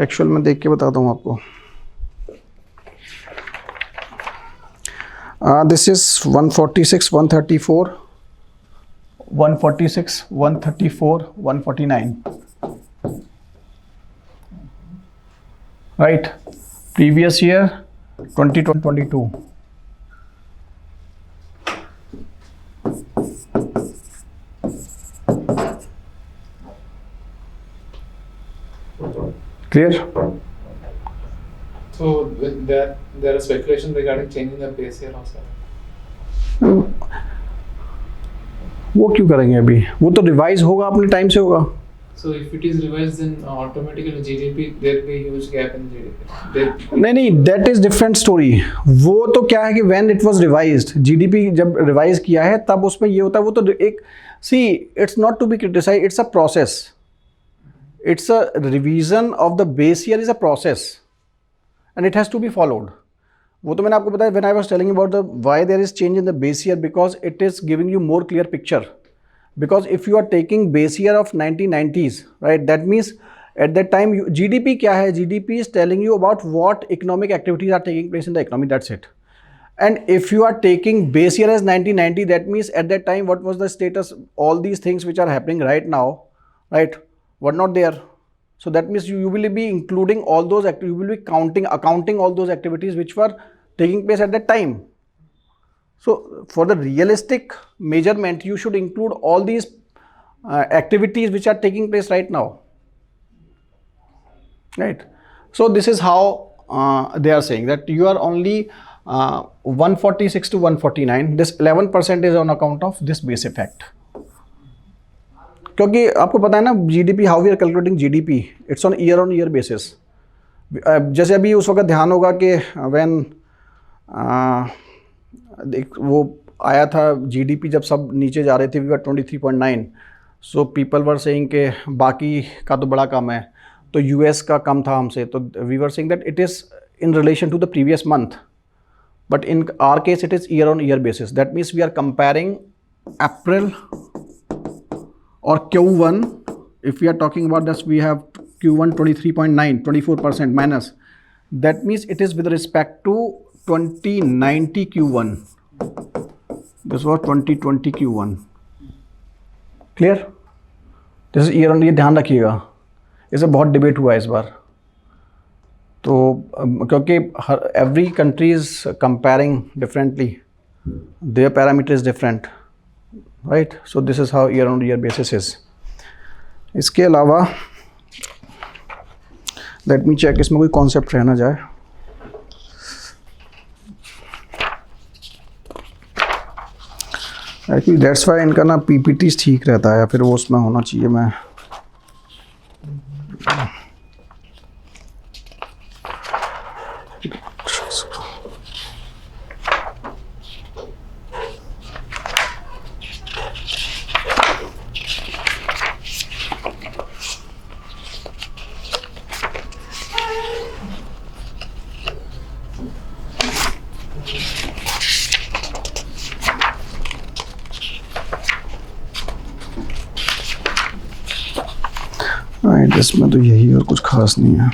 एक्चुअल में देख के बताता हूँ आपको. This is 146, 134, 146, 134, 149. Right, previous year 2022. Clear? So there are speculation regarding changing the base year also. वो क्यों करेंगे अभी? वो तो रिवाइज होगा, अपने टाइम से होगा. So if it is revised, then automatically GDP there will be a huge gap in GDP. नहीं, that is different story. वो तो क्या है कि when it was revised, GDP जब रिवाइज किया है तब उसमें ये होता है. वो तो एक see, it's not to be criticized, it's a process. It's a revision of the base year is a process and it has to be followed. वो तो मैंने आपको बताया when I was telling about the why there is change in the base year, because it is giving you more clear picture. Because if you are taking base year of 1990s, right, that means at that time GDP क्या है? GDP is telling you about what economic activities are taking place in the economy, that's it. And if you are taking base year as 1990, that means at that time what was the status? All these things which are happening right now, right, were not there. So that means you will be including all those activities, you will be accounting all those activities which were taking place at that time. So for the realistic measurement, you should include all these activities which are taking place right now, right? So this is how they are saying that you are only 146 to 149. This 11% is on account of this base effect. क्योंकि आपको पता है ना GDP, how we are calculating GDP, it's on year basis. जैसे अभी उस वक्त ध्यान होगा कि when वो आया था GDP, जब सब नीचे जा रहे थे, we were 23.9. So people were saying के बाकी का तो बड़ा कम है, तो US का कम था हमसे, तो we were saying that it is in relation to the previous month, but in our case it is year basis. That means we are comparing April और Q1. If we are talking about this, we have Q1 23.9, 24% minus. That means it is with respect to 2090 Q1. This was 2020 Q1. Clear? This is year on year, ध्यान रखिएगा. इसे बहुत debate हुआ इस बार, तो क्योंकि every country is comparing differently, their parameter is different, right? So this is how year on year basis is. इसके अलावा let me check इसमें कोई concept रहना जाए. एक्चुअली दैट्स वाई इनका ना PPTs ठीक रहता है, या फिर वो उसमें होना चाहिए. मैं राइट, इसमें तो यही और कुछ खास नहीं है.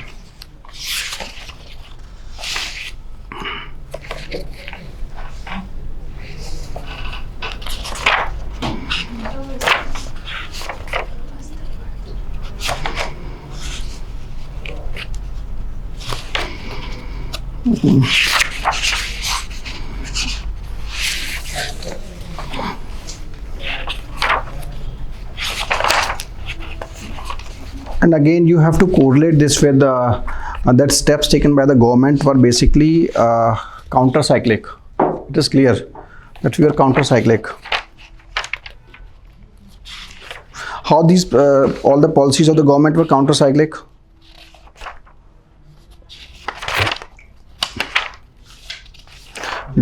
And again, you have to correlate this with that steps taken by the government were basically counter-cyclic. It is clear that we are counter-cyclic. How these all the policies of the government were counter-cyclic?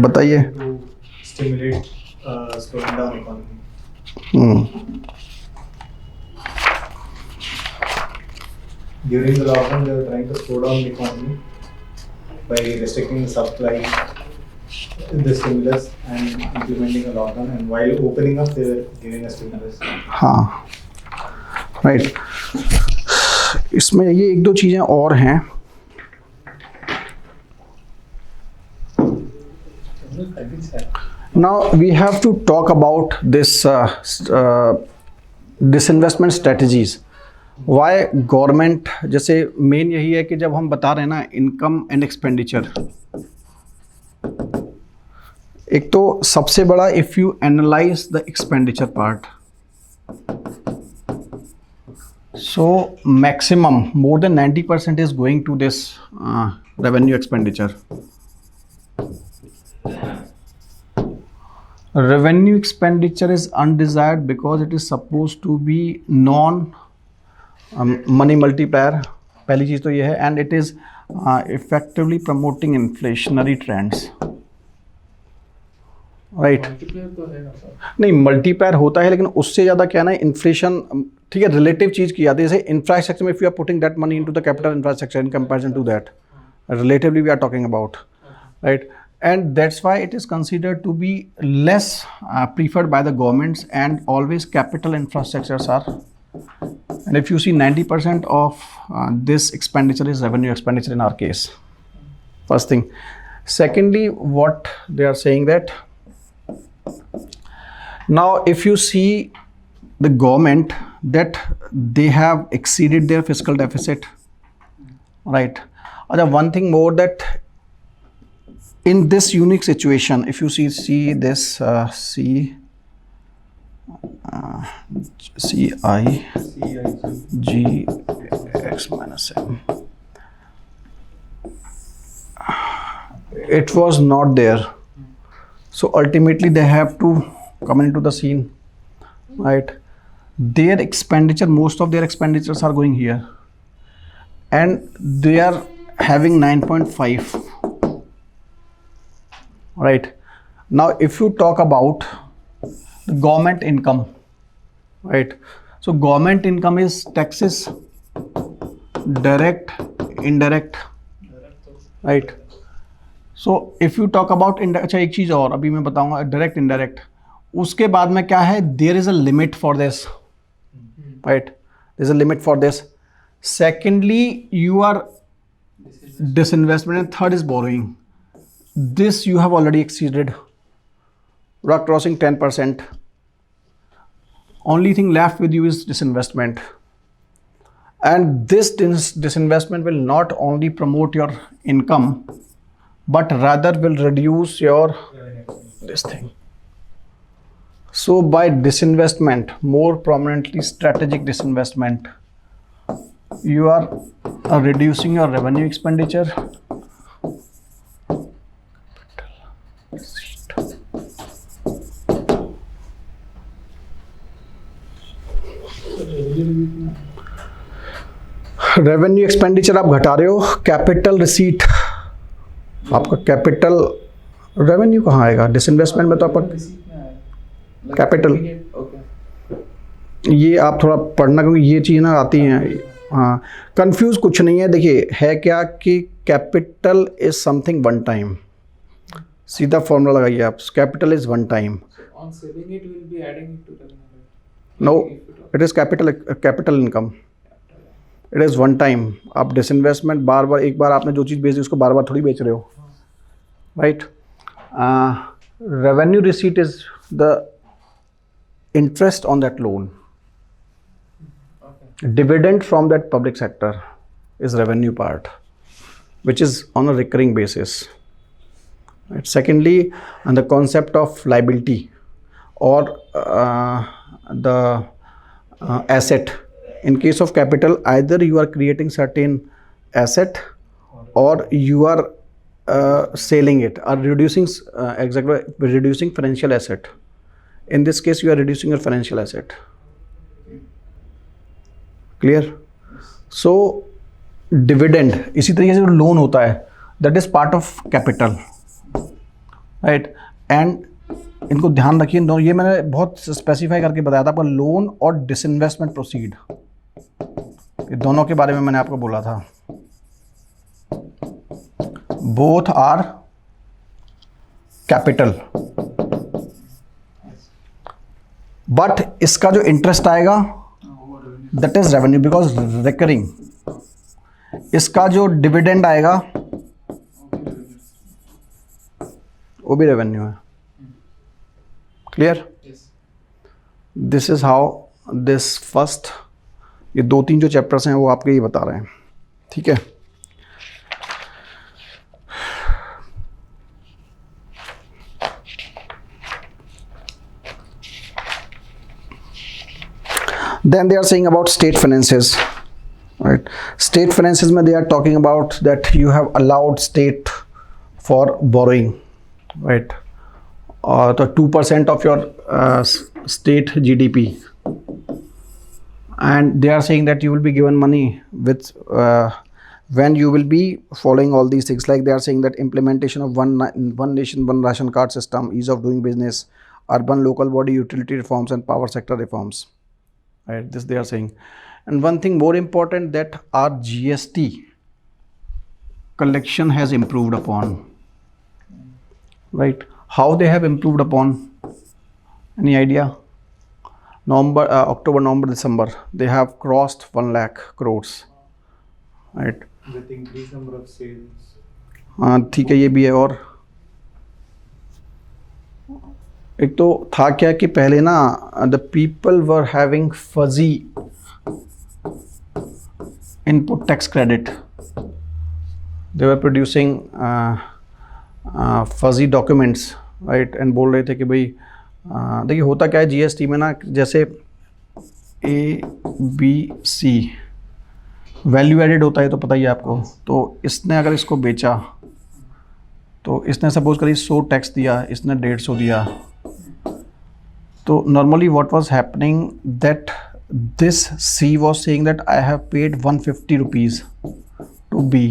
बताइए. To stimulate slowing down economy. During the lockdown, they were trying to slow down the economy by restricting the supply, the stimulus, and implementing a lockdown. And while opening up, they were giving a stimulus. हाँ, right. इसमें ये एक दो चीज़ें और हैं. Now we have to talk about this disinvestment strategies. Why government, जैसे main यही है कि जब हम बता रहे हैं ना इनकम एंड एक्सपेंडिचर, एक तो सबसे बड़ा if you analyse the expenditure part, so maximum more than 90% is going to this revenue expenditure. Revenue expenditure is undesired because it is supposed to be non money multiplier. पहली चीज़ तो ये है, and it is effectively promoting inflationary trends. Right. नहीं, multiplier होता है लेकिन उससे ज़्यादा क्या है ना, इन्फ्लेशन, ठीक है, रिलेटिव चीज़ की जाती है. जैसे इंफ्रास्ट्रक्चर में if you are putting that money into the capital infrastructure in comparison to that, relatively we are talking about, right. And that's why it is considered to be less preferred by the governments and always capital infrastructures are. And if you see 90% of this expenditure is revenue expenditure in our case. First thing. Secondly, what they are saying that now if you see the government that they have exceeded their fiscal deficit, right? One thing more that in this unique situation, if you see this CIG x -m, it was not there. So ultimately they have to come into the scene, right? Their expenditure, most of their expenditures are going here, and they are having 9.5, right? Now if you talk about the government income, right? So government income is taxes, direct, indirect, right? So if you talk about अच्छा एक चीज़ और अभी मैं बताऊंगा, direct indirect. उसके बाद में क्या है, there is a limit for this, right? There is a limit for this. Secondly you are disinvestment, and third is borrowing. This you have already exceeded. You are crossing 10%. Only thing left with you is disinvestment. And this disinvestment will not only promote your income, but rather will reduce your this thing. So by disinvestment, more prominently strategic disinvestment, you are reducing your revenue expenditure. Revenue expenditure आप घटा रहे हो, capital receipt, आपका capital revenue कहाँ आएगा? Disinvestment में तो आपका कैपिटल, ये आप थोड़ा पढ़ना क्योंकि ये चीज़ ना आती हैं. हाँ, कंफ्यूज कुछ नहीं है. देखिए है क्या कि capital is something one time. सीधा फॉर्मूला लगाइए आप, capital is one time. No, it is capital income. It is one time. आप डिसइन्वेस्टमेंट बार बार, एक बार आपने जो चीज़ बेच दी उसको बार बार थोड़ी बेच रहे हो, right. Revenue receipt is the interest on that loan. Okay. Dividend from that public sector is revenue part, which is on a recurring basis. Right. Secondly, on the concept of liability or the asset. In case of capital, either you are creating certain asset or you are selling it or reducing reducing financial asset. In this case, you are reducing your financial asset. Clear? So, dividend, इसी तरीके से जो loan होता है, that is part of capital, right? And इनको ध्यान रखिए, ये मैंने बहुत स्पेसिफाई करके बताया था आपका, लोन और डिसइन्वेस्टमेंट प्रोसीड, ये दोनों के बारे में मैंने आपको बोला था. बोथ आर कैपिटल, बट इसका जो इंटरेस्ट आएगा that is revenue because recurring. इसका जो डिविडेंड आएगा वो भी रेवेन्यू है. Clear? Yes. This is how this first, ये 2-3 जो चैप्टर्स हैं वो आपके ये बता रहे हैं. ठीक है. Then they are saying about state finances, right? State finances में they are talking about that you have allowed state for borrowing, right? तो 2% of your state GDP, and they are saying that you will be given money with when you will be following all these things. Like they are saying that implementation of one nation one ration card system, ease of doing business, urban local body utility reforms and power sector reforms. Right, this they are saying. And one thing more important, that our GST collection has improved upon. Right, how they have improved upon? Any idea? October, November, December, they have crossed 1 lakh crores. Right. With increased number of sales. हाँ ठीक है, ये भी है. और एक तो था क्या कि पहले ना the people were having fuzzy input tax credit, they were producing fuzzy documents, right. And बोल रहे थे कि भाई देखिए होता क्या है जीएसटी में ना, जैसे ABC वैल्यू एडेड होता है तो पता ही है आपको. तो इसने अगर इसको बेचा तो इसने सपोज करिए 100 टैक्स दिया, इसने 150 दिया. तो normally what was happening, that this C was saying that I have paid 150 rupees to B,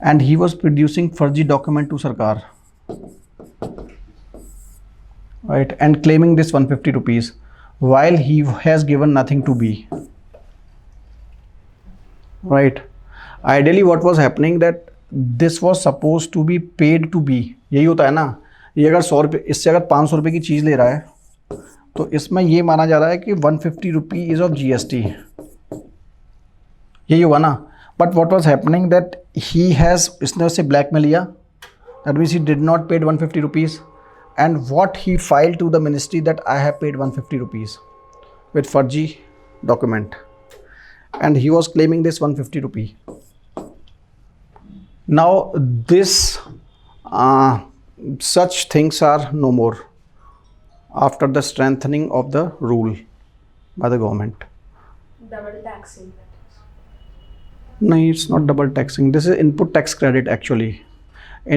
and he was producing फर्जी document to सरकार, right, and claiming this 150 rupees while he has given nothing to B, right. Ideally what was happening, that this was supposed to be paid to B. यही होता है ना, ये अगर 100 रुपये, इससे अगर 500 रुपये की चीज़ ले रहा है तो इसमें ये माना जा रहा है कि 150 रुपी इज ऑफ GST, यही हुआ ना. But what was happening, that he has, इसने उससे ब्लैक में लिया, that means he did not paid 150 rupees, and what he file to the ministry that I have paid 150 rupees with फर्जी document, and he was claiming this 150 rupee. Now this such things are no more after the strengthening of the rule by the government. Double taxing. No, it's not double taxing. This is input tax credit actually.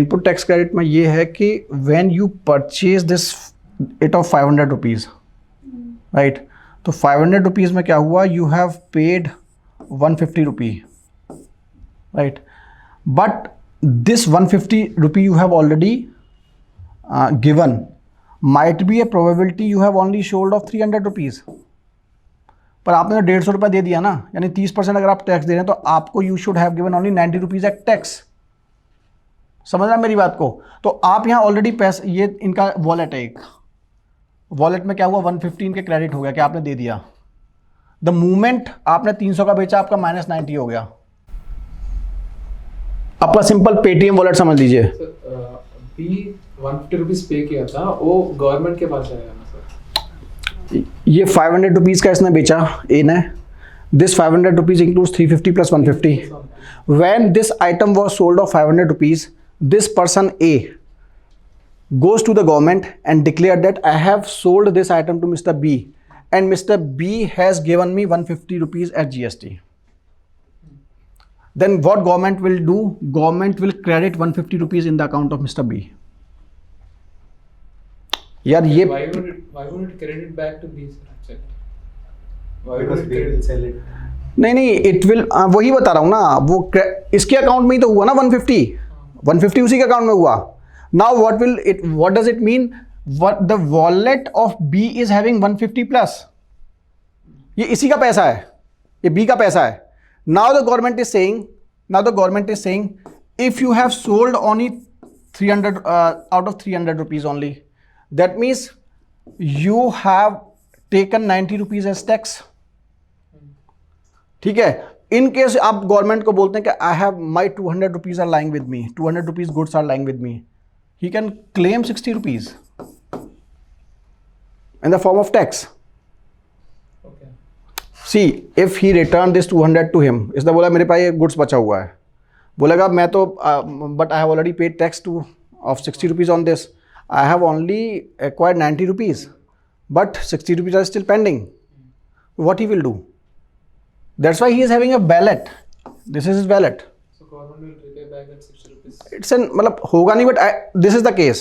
Input tax credit में ये है कि when you purchase this it of 500 rupees, right? तो 500 rupees में क्या हुआ? You have paid 150 rupee, right? But this 150 rupee you have already given, might be a probability you have only sold of 300 rupees. पर आपने 150 रुपये दे दिया ना, यानी 30% अगर आप टैक्स दे रहे हैं तो आपको you should have given only 90 rupees at tax. समझ रहे हैं मेरी बात को? तो आप यहाँ ऑलरेडी पैसे, ये इनका वॉलेट है, एक वॉलेट में क्या हुआ, 115 के क्रेडिट हो गया कि आपने दे दिया. द मूवमेंट आपने 300 का बेचा, आपका -90 हो गया। आपका सिंपल पेटीएम वॉलेट समझ लीजिए। बी 150 रुपीज पे किया था, वो गवर्नमेंट के पास जाएगा ना सर? ये 500 रुपीज का इसने बेचा, ए ने। This 500 rupees includes 350 plus 150। When this item was sold off 500 rupees, this person A goes to the government and declared that I have sold this item to Mr. B and Mr. B has given me 150 rupees as GST. Then what government will do? Government will credit 150 rupees in the account of Mr. B. यार ये Why would it credit back to B sir actually? Why would Because it they credit- will sell it. नहीं, it will, वही बता रहा हूँ ना, वो इसके अकाउंट में ही तो हुआ ना 150 उसी के अकाउंट में हुआ। Now what does it mean? What the wallet of B is having 150 plus, ये इसी का पैसा है, ये बी का पैसा है। Now the government is saying if you have sold only 300 out of 300 rupees only, that means you have taken 90 rupees as tax. ठीक है, इन केस आप गवर्नमेंट को बोलते हैं कि I have my 200 rupees are lying with me, 200 rupees goods are lying with me, he can claim 60 rupees in the form of tax. Okay. See if he return this 200 to him, इसने बोला मेरे पास ये goods बचा हुआ है, बोलेगा मैं तो but I have already paid tax to of 60 rupees on this, I have only acquired 90 rupees but 60 rupees are still pending, what he will do? That's why he is having a wallet. This is his wallet. So government will repay back that 60 rupees. It's an मतलब होगा नहीं, but this is the case.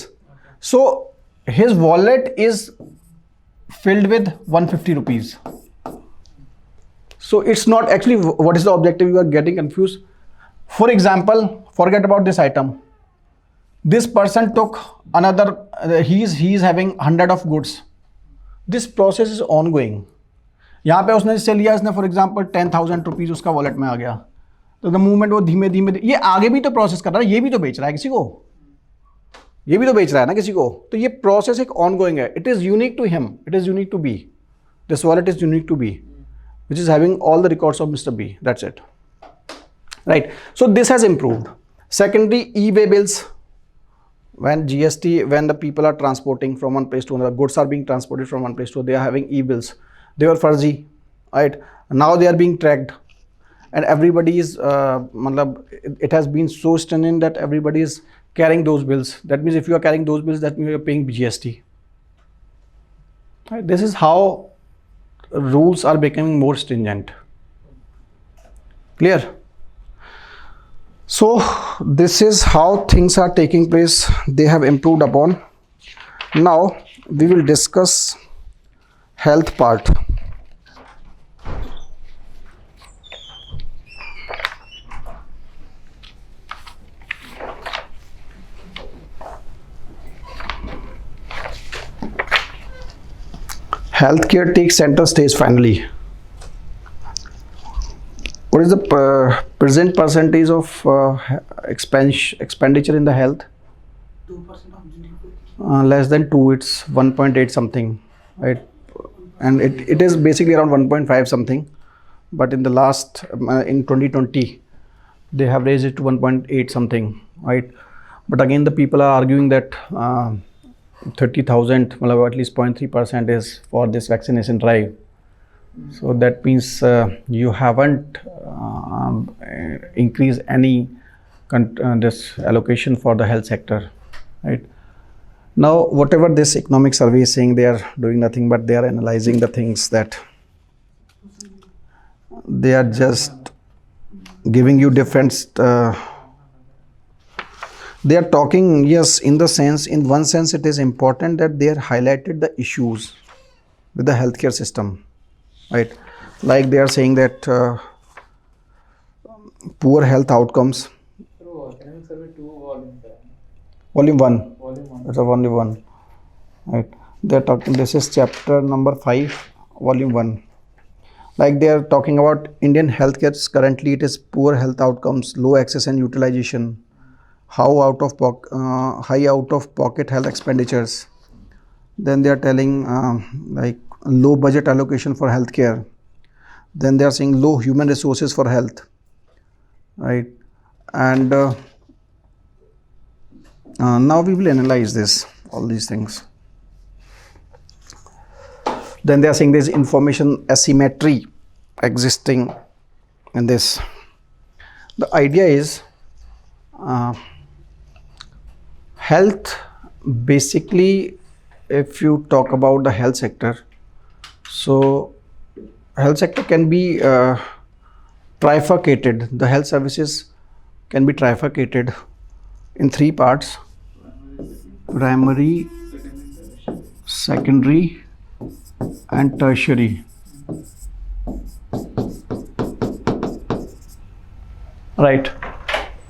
So his wallet is filled with 150 rupees. So it's not actually what is the objective. You are getting confused. For example, forget about this item. This person took another. He is having 100 of goods. This process is ongoing. यहाँ पे उसने इससे लिया, इसने for example 10,000 rupees उसका wallet में आ गया, तो द मूवमेंट वो धीमे धीमे ये आगे भी तो प्रोसेस कर रहा है, ये भी तो बेच रहा है किसी को, ये भी तो बेच रहा है ना किसी को, तो ये प्रोसेस एक ऑनगोइंग है। It is unique to him, it is unique to B, this wallet is unique to B which is having all the records of mister B, that's it, right. So this has improved. Secondary, E way bills, when GST, when the people are transporting from one place to another, goods are being transported from one place to another, they are having e-bills. They were fuzzy, right? Now they are being tracked, and everybody is it has been so stringent that everybody is carrying those bills. That means if you are carrying those bills, that means you are paying GST. Right? This is how rules are becoming more stringent. Clear? So this is how things are taking place. They have improved upon. Now we will discuss health part. Healthcare takes center stage finally. What is the present percentage of expenditure in the health? 2% of GDP. Less than 2, it's 1.8 something, right? And it is basically around 1.5 something, but in the last in 2020 they have raised it to 1.8 something, right? But again the people are arguing that 30,000, at least 0.3% is for this vaccination drive. So that means you haven't increased any this allocation for the health sector, right? Now, whatever this economic survey is saying, they are doing nothing but they are analyzing the things, that they are just giving you different. They are talking, yes, in one sense, it is important that they are highlighted the issues with the healthcare system, right? Like they are saying that poor health outcomes. Through Academic Survey 2 volumes. Volume 1. Volume 1. It's a only one, right? They're talking, this is chapter number 5, volume 1. Like they are talking about Indian healthcare. Currently it is poor health outcomes, low access and utilization, high out of pocket health expenditures. Then they are telling like low budget allocation for healthcare. Then they are saying low human resources for health, right? And now we will analyze all these things. Then they are saying there is information asymmetry existing in this. The idea is health, basically, if you talk about the health sector, so health sector can be trifurcated. The health services can be trifurcated in three parts: primary, secondary, and tertiary. Right.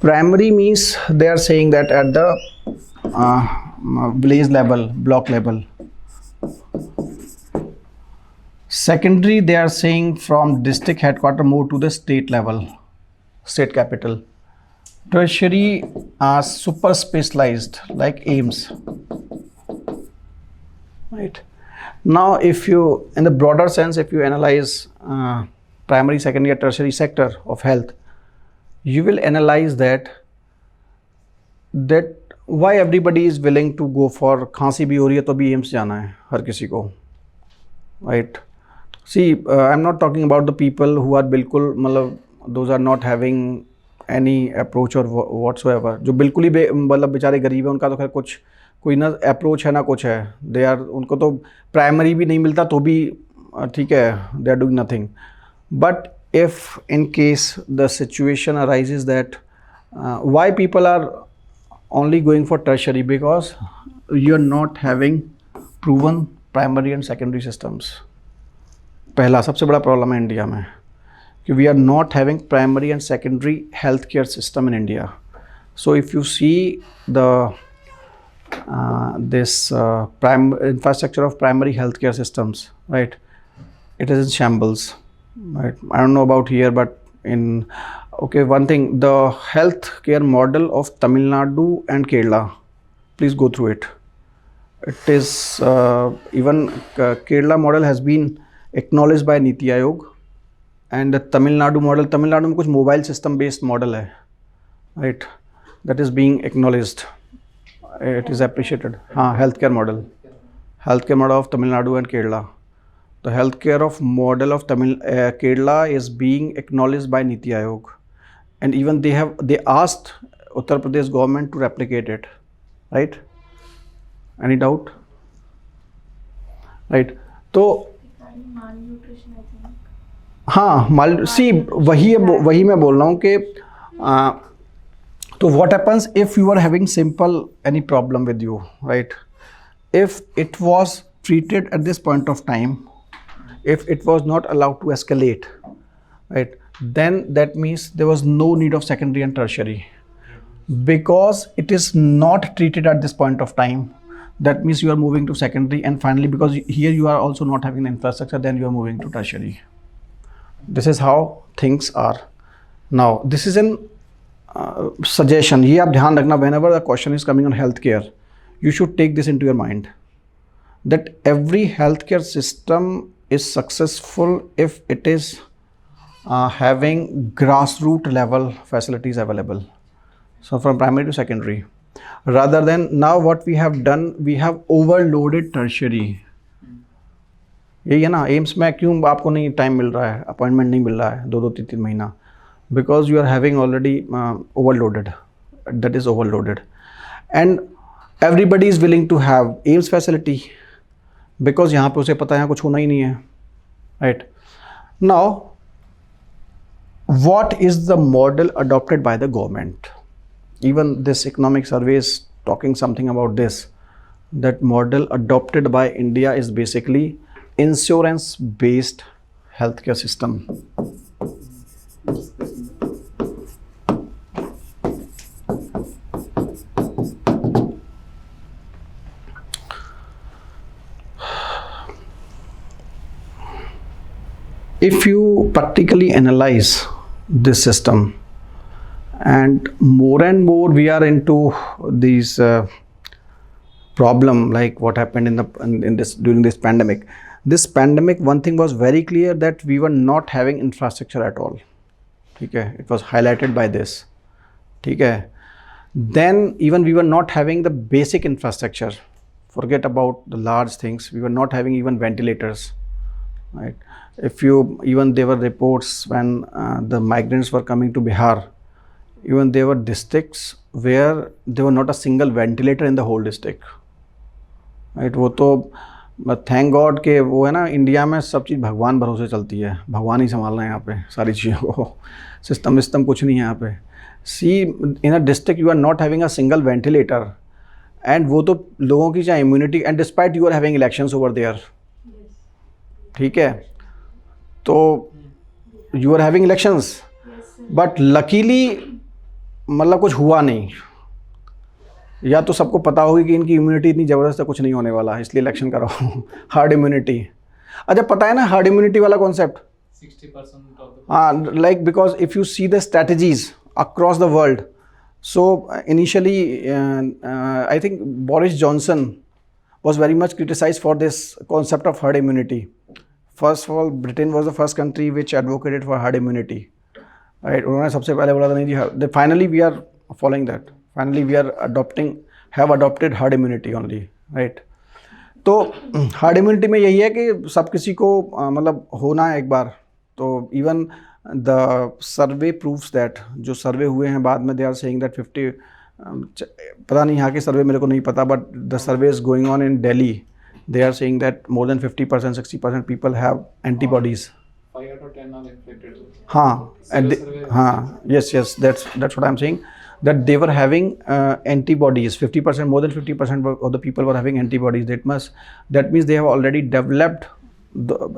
Primary means they are saying that at the village level, block level. Secondary, they are saying from district headquarter more to the state level, state capital. Tertiary are super specialized like AIIMS. Right. Now, if you, in the broader sense, if you analyze primary, secondary, or tertiary sector of health, you will analyze that why everybody is willing to go for खांसी भी हो रही है तो भी AIIMS जाना है हर किसी को, right? See, I'm not talking about the people who are बिल्कुल मतलब those are not having any approach or whatsoever, जो बिल्कुल ही मतलब बेचारे गरीब है, उनका तो खैर कुछ कोई ना अप्रोच है ना कुछ है, दे आर, उनको तो प्राइमरी भी नहीं मिलता तो भी ठीक है, they are doing nothing. But if in case the situation arises that why people are only going for tertiary, because you are not having proven primary and secondary systems. पहला सबसे बड़ा प्रॉब्लम है इंडिया में कि we are not having primary and secondary healthcare system in India. So if you see the infrastructure of primary healthcare systems, right, it is in shambles. Right. I don't know about here, but one thing, the healthcare model of Tamil Nadu and Kerala, please go through it. It is even Kerala model has been acknowledged by Niti Aayog, and the Tamil Nadu model, Tamil Nadu में कुछ mobile system based model है, right? That is being acknowledged. It is appreciated. हाँ, healthcare model of Tamil Nadu and Kerala. The healthcare model of Kerala is being acknowledged by Niti Aayog, and even they asked Uttar Pradesh government to replicate it, right? Any doubt? Right? तो malnutrition, I think. हाँ, see, वही मैं बोल रहा हूँ कि तो what happens if you are having simple any problem with you, right? If it was treated at this point of time, if it was not allowed to escalate, right, then that means there was no need of secondary and tertiary. Because it is not treated at this point of time, that means you are moving to secondary, and finally because here you are also not having the infrastructure, then you are moving to tertiary. This is how things are. Now this is an suggestion. ये आप ध्यान रखना, whenever the question is coming on healthcare, you should take this into your mind, that every healthcare system is successful if it is having grassroots level facilities available. So from primary to secondary, rather than now what we have done, we have overloaded tertiary. यही है ना, AIIMS में क्यों आपको नहीं time मिल रहा है, appointment नहीं मिल रहा है 2-3 महीना, because you are having already overloaded, that is overloaded, and everybody is willing to have AIIMS facility because यहाँ पे उसे पता है यहाँ कुछ होना ही नहीं है, right? Now what is the model adopted by the government? Even this economic survey is talking something about this, that model adopted by India is basically insurance based healthcare system. If you practically analyze this system, and more we are into these problem like what happened in this during this pandemic, this pandemic, one thing was very clear, that we were not having infrastructure at all. ठीक है, it was highlighted by this. ठीक है, then even we were not having the basic infrastructure. Forget about the large things. We were not having even ventilators, right? If you, even there were reports when the migrants were coming to Bihar, even there were districts where there were not a single ventilator in the whole district, right? वो तो thank God के वो है ना, India में सब चीज़ भगवान भरोसे चलती है, भगवान ही संभाल रहे हैं यहाँ पे सारी चीज़ों को, सिस्टम कुछ नहीं है यहाँ पे. See in a district you are not having a single ventilator, and वो तो लोगों की चाहे immunity, and despite you are having elections over there. ठीक है, तो you are having elections, but luckily मतलब कुछ हुआ नहीं, या तो सबको पता होगी कि इनकी इम्यूनिटी इतनी ज़बरदस्त है, कुछ नहीं होने वाला, इसलिए इलेक्शन कराओ. Hard immunity. अच्छा, पता है ना हार्ड इम्यूनिटी वाला कॉन्सेप्ट? 60% of the हाँ, like because if you see the strategies across the world, so initially I think Boris Johnson was very much criticized for this concept of herd immunity. First of all, Britain was the first country which advocated for herd immunity, right? उन्होंने सबसे पहले बोला था नहीं जी, finally we are following that. Finally we are have adopted herd immunity only, right? तो herd immunity में यही है कि सब किसी को मतलब होना है एक बार. तो even the survey proves that, जो सर्वे हुए हैं बाद में, they are saying that 50 पता नहीं यहाँ के सर्वे मेरे को नहीं पता, but the survey is going on in Delhi. They are saying that more than 50%, 60% people have antibodies. 5 out of 10 are infected. हाँ, and हाँ, yes, that's what I'm saying, that they were having antibodies. 50%, more than 50% of the people were having antibodies. That means they have already developed,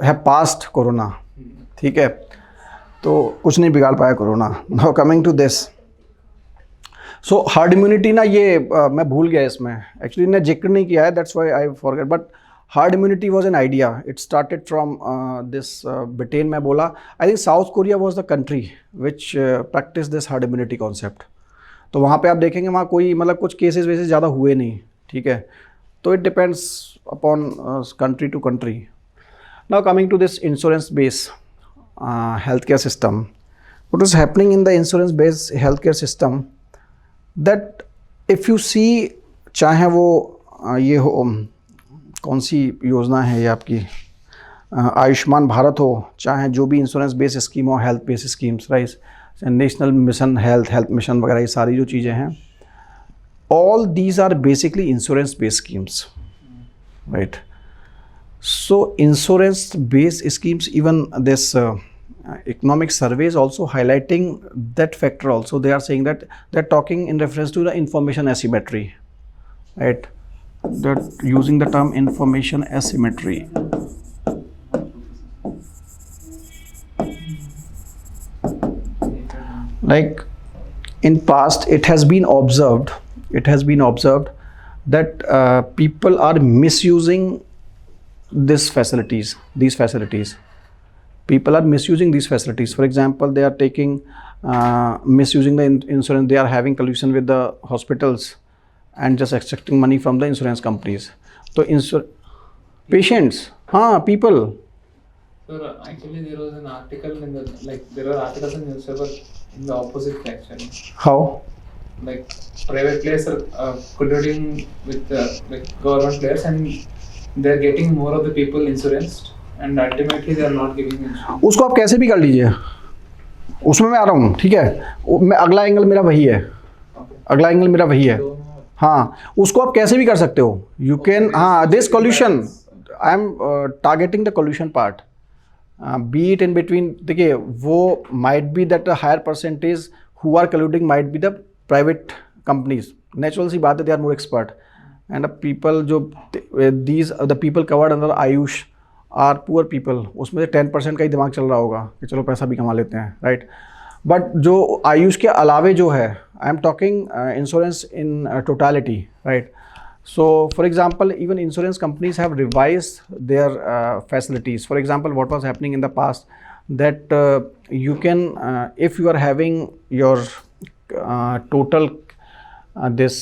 have passed corona. ठीक है, तो कुछ नहीं बिगाड़ पाया corona. Now coming to this, so herd immunity ना, ये मैं भूल गया इसमें, एक्चुअली ने जिक्र नहीं किया है, that's why I forget. But herd immunity was an idea, it started from this Britain में बोला. I think south Korea was the country which practice this herd immunity concept. तो वहाँ पे आप देखेंगे वहाँ कोई मतलब कुछ केसेस वैसे ज़्यादा हुए नहीं. ठीक है, तो it depends upon country to country. Now coming to this insurance base healthcare system. What is happening in the insurance based healthcare system, that if you see, चाहे वो ये हो, कौन सी योजना है ये आपकी, आयुष्मान भारत हो, चाहे जो भी इंश्योरेंस बेस्ड स्कीम हो, health based schemes, right, national mission health mission वगैरह, ये सारी जो चीज़ें हैं, all these are basically insurance based schemes, right? So insurance based schemes, even this economic survey is also highlighting that factor also. They are saying that they're talking in reference to the information asymmetry, right? They're using the term information asymmetry. Like in past it has been observed that people are misusing these facilities. People are misusing these facilities. For example, they are taking misusing the insurance. They are having collusion with the hospitals and just extracting money from the insurance companies. So patients, people. So actually there was an article in the, like there were articles in the newspaper in the opposite actually. How? Like private players are colluding with the government players, and they're getting more of the people insurance, and ultimately they are not giving insurance. उसको आप कैसे भी कर लीजिए, उसमें मैं आ रहा हूँ. ठीक है, मैं अगला एंगल मेरा वही है. हाँ, उसको आप कैसे भी कर सकते हो. यू कैन, हाँ, this collusion, I am targeting the collusion part, be it in between. देखिए, वो might be that higher percentage who are colluding might be the private companies. Natural सी बात है, they are more expert. And people जो these the people covered under Ayush are poor people, उसमें से 10% का ही दिमाग चल रहा होगा कि चलो पैसा भी कमा लेते हैं, राइट. बट जो आयुष के अलावे जो है, I am talking insurance in totality, right. So for example, even insurance companies have revised their facilities. For example, what was happening in the past, that you can, if you are having your total this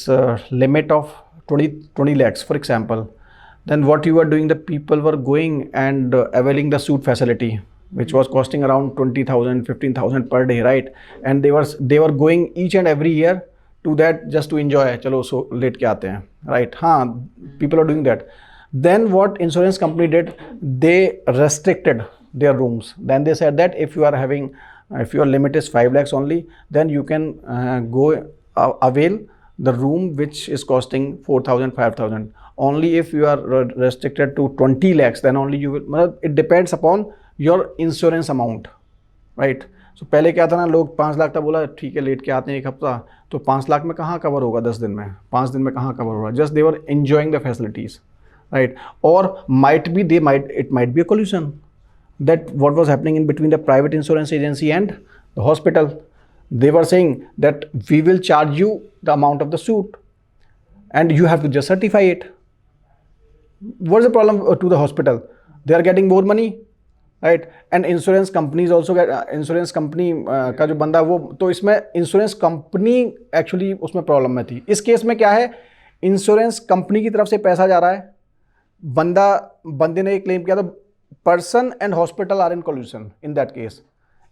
limit of 20 lakhs, for example, then what you were doing, the people were going and availing the suit facility, which was costing around 20,000, 15,000 per day, right? And they were going each and every year to that just to enjoy. Chalo, so late ke aate hain, right? People are doing that. Then what insurance company did, they restricted their rooms. Then they said that if your limit is 5 lakhs only, then you can go avail the room which is costing 4,000, 5,000. Only if you are restricted to 20 lakhs, then only you will. It depends upon your insurance amount, right? So पहले क्या था ना, लोग 5 लाख था, बोला ठीक है late के आते हैं एक हफ्ता, तो 5 लाख में कहाँ कवर होगा 10 दिन में, 5 दिन में कहाँ कवर होगा. Just they were enjoying the facilities, right? Or it might be a collusion, that what was happening in between the private insurance agency and the hospital. They were saying that we will charge you the amount of the suit and you have to just certify it. What's the problem to the hospital? They are getting more money, right? And insurance companies also get insurance company का जो बंदा वो, तो इसमें insurance company actually उसमें problem में थी. इस केस में क्या है, insurance company की तरफ से पैसा जा रहा है, बंदे ने एक claim किया, तो person and hospital are in collusion in that case.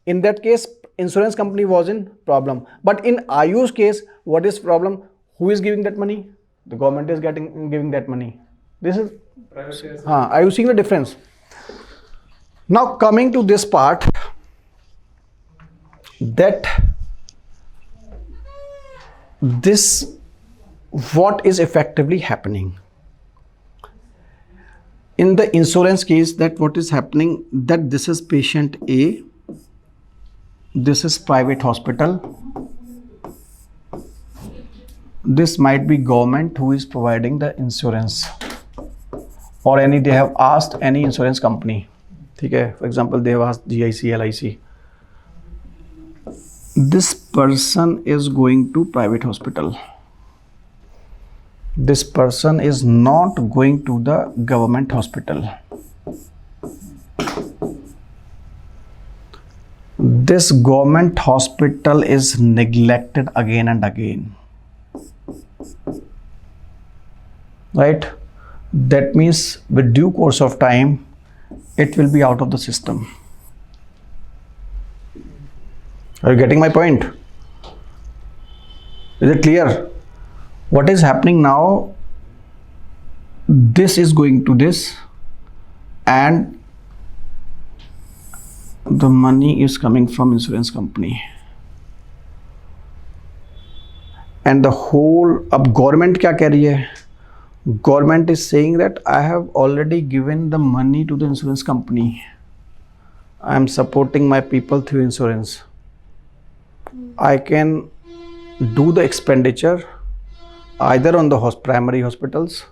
In that case, insurance company was in problem. But in Ayush case, what is problem? Who is giving that money? The government is giving that money. This is Private. are you seeing the difference? Now coming to this part, that this what is effectively happening in the insurance case, that what is happening, that this is patient A, this is private hospital, this might be government who is providing the insurance, or they have asked any insurance company. Okay, for example, they have asked GIC, LIC. This person is going to private hospital. This person is not going to the government hospital. This government hospital is neglected again and again, right? That means with due course of time, it will be out of the system. Are you getting my point? Is it clear? What is happening now? This is going to this, and the money is coming from insurance company. And the whole, अब government क्या कह रही है? Government is saying that I have already given the money to the insurance company. I am supporting my people through insurance. I can do the expenditure either on the primary hospitals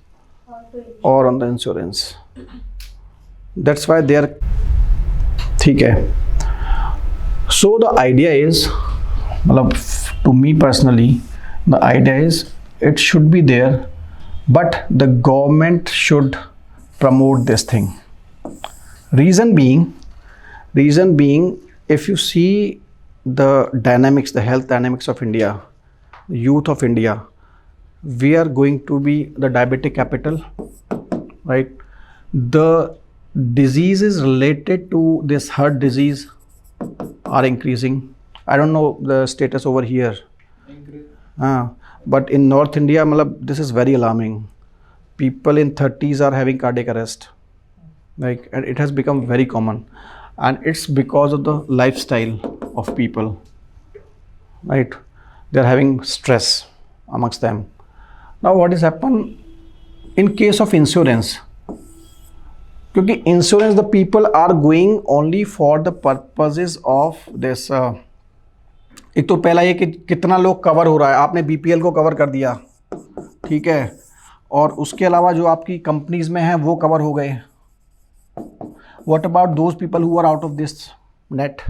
or on the insurance. That's why they are. ठीक है. So the idea is, to me personally, the idea is it should be there, but the government should promote this thing. Reason being, if you see the dynamics, the health dynamics of India, the youth of India, we are going to be the diabetic capital, right? The diseases related to this heart disease are increasing. I don't know the status over here. But in North India, this is very alarming. People in 30s are having cardiac arrest. And it has become very common. And it's because of the lifestyle of people. Right? They're having stress amongst them. Now what has happened in case of insurance? Because insurance, the people are going only for the purposes of this. एक तो पहला ये कि कितना लोग cover हो रहा है, आपने बीपीएल को कवर कर दिया, ठीक है, और उसके अलावा जो आपकी कंपनीज में हैं वो कवर हो गए. What about those people who are out of this net?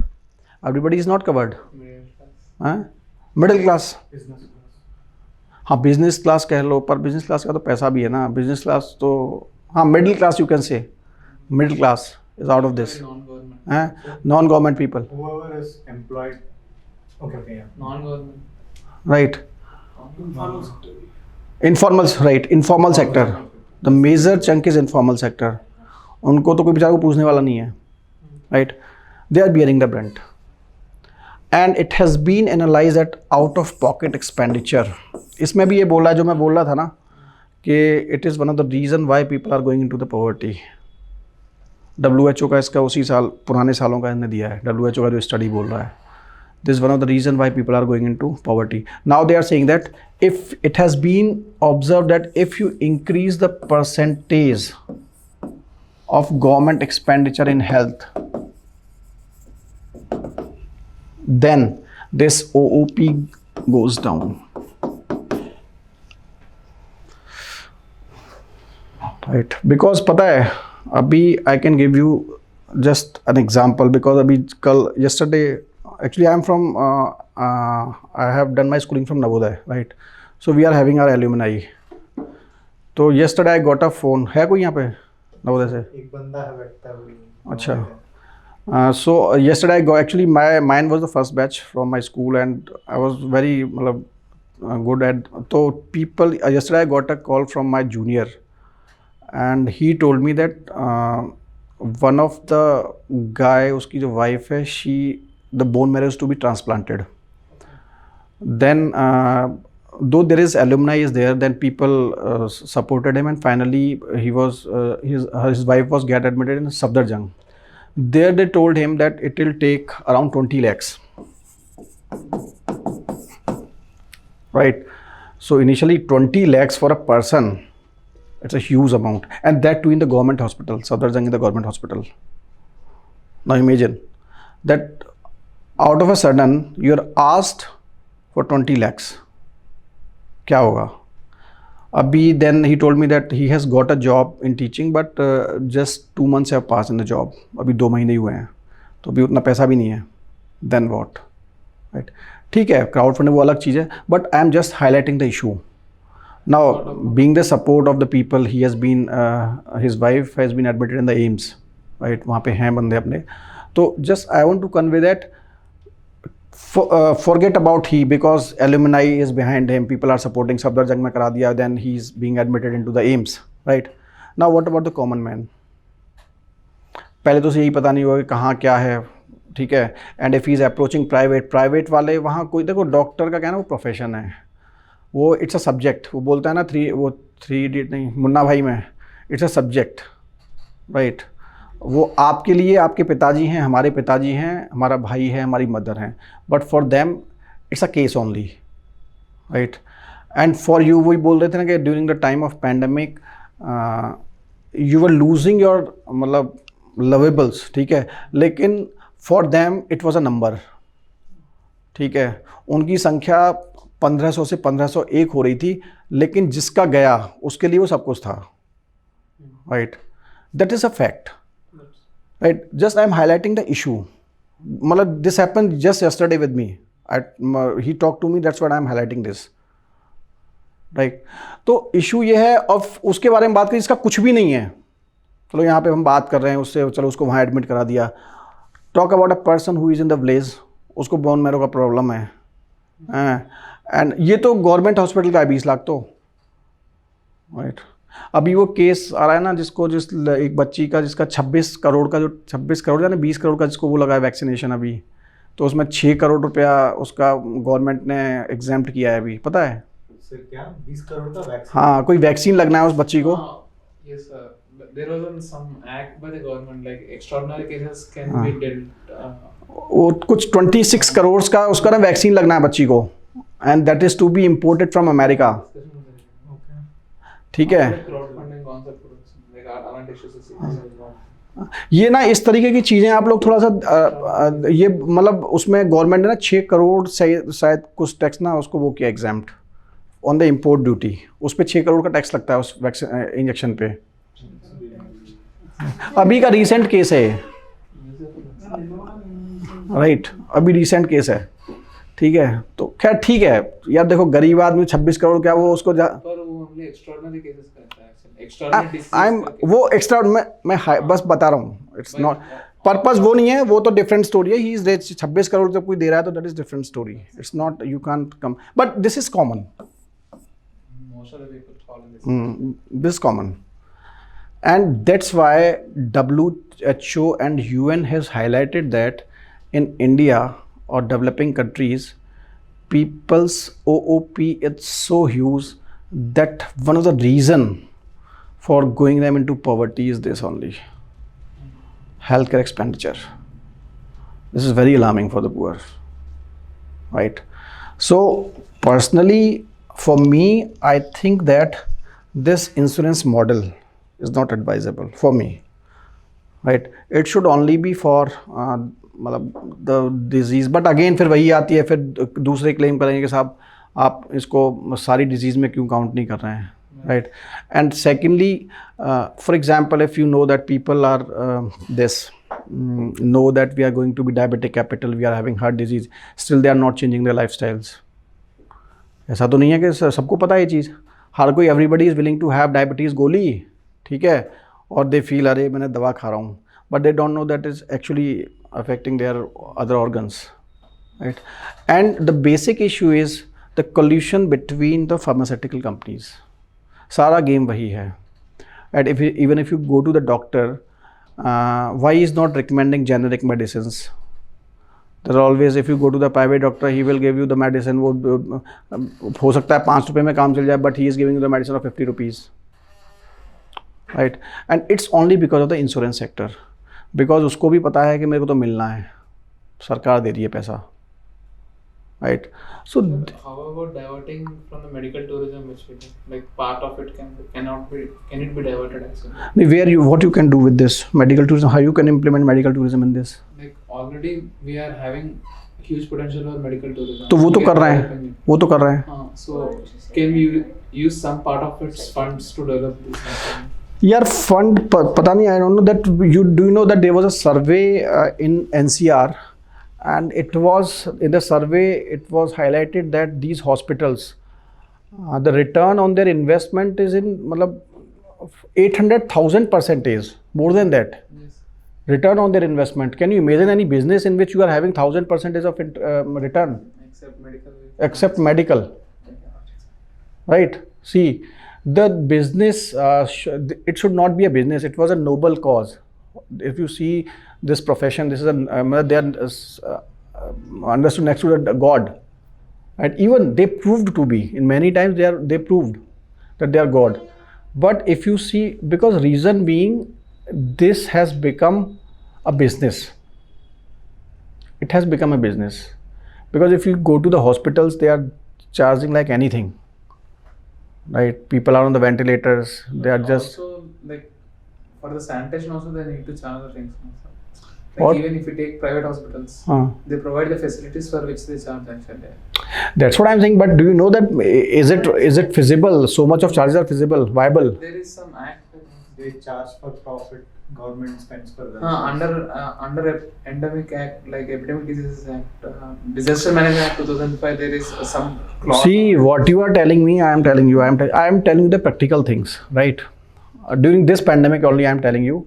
Everybody is not covered. Middle class, हाँ बिजनेस क्लास कह लो, पर बिजनेस क्लास का तो पैसा भी है ना. बिजनेस क्लास तो हाँ, middle class, you can say middle class is out of this. Non-government people. Whoever is employed. Okay, yeah. Non-government. Right. Informal sector. Informal, right. Informal sector. The major chunk is informal sector. उनको तो कोई बेचारा को पूछने वाला नहीं है, right. They are bearing the brunt and it has been analyse at out of pocket expenditure. इसमें भी ये बोला जो मैं बोल रहा था ना कि it is one of the reason why people are going into the poverty. WHO का इसका उसी साल पुराने सालों का इन्होंने दिया है. WHO का जो स्टडी बोल रहा है, this is one of the reason why people are going into poverty. Now they are saying that if it has been observed that if you increase the percentage of government expenditure in health, then this OOP goes down. Right, because पता है अभी I can give you just an example because अभी कल yesterday actually I am from I have done my schooling from Navodaya, right? So we are having our alumni. तो yesterday I got a phone. है कोई यहाँ पे नवोदय से? एक बंदा है बैठता है वही. अच्छा. So yesterday I got actually mine was the first batch from my school and I was very मतलब good at. तो people yesterday I got a call from my junior and he told me that one of the guy उसकी जो wife है the bone marrow is to be transplanted. Then though there is alumni is there, then people supported him and finally he was his wife was get admitted in Safdarjung. There they told him that it will take around 20 lakhs. Right. So initially 20 lakhs for a person, it's a huge amount, and that too in the government hospital, Safdarjung in the government hospital. Now imagine that out of a sudden you are asked for 20 lakhs. क्या होगा? अभी then he told me that he has got a job in teaching but just 2 months have passed in the job. अभी 2 महीने ही हुए हैं तो अभी उतना पैसा भी नहीं है. Then what? Right? ठीक है, क्राउड फंडिंग वो अलग चीज़ है, but I am just highlighting the issue. Now being the support of the people he has been his wife has been admitted in the AIIMS, right. वहाँ पे हैं बंदे अपने. तो just I want to convey that forget about he because alumni is behind him, people are supporting. Safdarjung में करा दिया, then he is being admitted into the AIIMS, right. Now what about the common man? पहले तो उसे यही पता नहीं होगा कि कहाँ क्या है, ठीक है. And if he is approaching private वाले वहाँ कोई देखो डॉक्टर का क्या ना वो प्रोफेशन है, वो इट्स अ सब्जेक्ट. वो बोलता है ना थ्री इडियट नहीं मुन्ना भाई में, इट्स अ सब्जेक्ट, राइट. वो आपके लिए आपके पिताजी हैं, हमारे पिताजी हैं, हमारा भाई है, हमारी मदर हैं, but for them it's a case only, right. And for you वही बोल रहे थे ना कि during the time of pandemic you were losing your मतलब लवेबल्स, ठीक है, लेकिन for them it was a number, ठीक है. उनकी संख्या 1500 से 1501 हो रही थी, लेकिन जिसका गया उसके लिए वो सब कुछ था, right. That is a fact, right. Just I am highlighting the issue. मतलब this happened just yesterday with me. He talked to me, that's what I am highlighting this, right. तो issue ये है, अब उसके बारे में बात करें, इसका कुछ भी नहीं है. चलो यहाँ पे हम बात कर रहे हैं उससे, चलो उसको वहाँ एडमिट करा दिया. Talk about a person who is in the village, उसको बोन मैरो का प्रॉब्लम है, एंड ये तो गवर्नमेंट हॉस्पिटल का है 20 लाख तो, राइट. अभी वो केस आ रहा है ना जिस एक बच्ची का जिसका 26 करोड़ का जो 26 करोड़ यानी 20 करोड़ का जिसको वो लगा है वैक्सीनेशन अभी, तो उसमें 6 करोड़ रुपया उसका गवर्नमेंट ने एग्जेम्प्ट किया है अभी, पता है. सर क्या 20 करोड़ का वैक्सीन? हाँ, कोई वैक्सीन लगना है उस बच्ची को. Yes, sir. There was some act by the government like extraordinary cases can be dealt. वो कुछ 26 करोड़ का उसका ना वैक्सीन लगना है बच्ची को, and that is to be imported from America, ठीक है. ये ना इस तरीके की चीज़ें आप लोग थोड़ा सा ये मतलब उसमें गवर्नमेंट ने ना 6 करोड़ शायद कुछ टैक्स ना उसको वो किया exempt on the import duty, उस पर 6 करोड़ का टैक्स लगता है उस वैक्सीन इंजेक्शन पे. अभी का रीसेंट केस है, राइट. अभी रीसेंट केस है, ठीक है. तो खैर ठीक है यार, देखो गरीब आदमी 26 करोड़ क्या वो उसको वो एक्स्ट्रा मैं बस बता रहा हूँ, इट्स नॉट पर्पस वो नहीं है, वो तो डिफरेंट स्टोरी है. ही इज रेच 26 करोड़ जब कोई दे रहा है तो that is different story. It's not, you can't come, but this is common, this common. And that's why WHO and UN has highlighted that in India or developing countries, people's OOP is so huge that one of the reason for going them into poverty is this only: healthcare expenditure. This is very alarming for the poor, right? So personally, for me, I think that this insurance model is not advisable for me, right? It should only be for मतलब the disease. But again फिर वही आती है, फिर दूसरे claim करेंगे कि साहब आप इसको सारी डिजीज़ में क्यों काउंट नहीं कर रहे हैं, right? And secondly, for example, if you know that people are know that we are going to be diabetic capital, we are having heart disease, still they are not changing their lifestyles. ऐसा तो नहीं है कि सबको पता है ये चीज़, हर कोई, everybody is willing to have diabetes गोली, ठीक है, और दे फील अरे मैंने दवा खा रहा हूँ, but they don't know that is actually affecting their other organs, right? And the basic issue is the collusion between the pharmaceutical companies. सारा गेम वही है. And even if you go to the doctor, why is not recommending generic medicines? There are always, if you go to the private doctor, he will give you the medicine. वो हो सकता है 5 रुपये में काम चल जाए, but he is giving you the medicine of 50 rupees, right? And it's only because of the insurance sector, because उसको भी पता है कि मेरे को तो मिलना है, सरकार दे रही है पैसा, right? So But how about diverting from the medical tourism, which we do? Like part of it can it be diverted actually? what you can do with this medical tourism, how you can implement medical tourism in this? Like already we are having huge potential for medical tourism. तो वो तो We कर are रहे developing हैं, it. वो तो कर रहे हैं. So can we use some part of its funds to develop this? यार फंड पता नहीं, I don't know that you do know that there was a survey in NCR, and it was in the survey it was highlighted that these hospitals, the return on their investment is in मतलब 800,000%, more than that. Yes. Return on their investment. Can you imagine any business in which you are having 1,000% of return Except medical. except medical, right? See, the business it should not be a business, it was a noble cause. If you see this profession, this is they are understood next to the God, and even they proved to be, in many times they proved that they are God. But if you see, because reason being, this has become a business. It has become a business, because if you go to the hospitals, they are charging like anything, right? People are on the ventilators, they are just Also, like for the sanitation also they need to charge the things also. Like What? even if you take private hospitals, they provide the facilities for which they charge actually. that's what I'm saying. But do you know that is it feasible? So much of charges are feasible, viable? There is some act They charge for profit, government spends for them. under endemic act, like epidemic diseases act, disaster management act 2005, there is some clause. See, what you are telling me, I am telling you, I am telling you the practical things, right? During this pandemic only, I am telling you,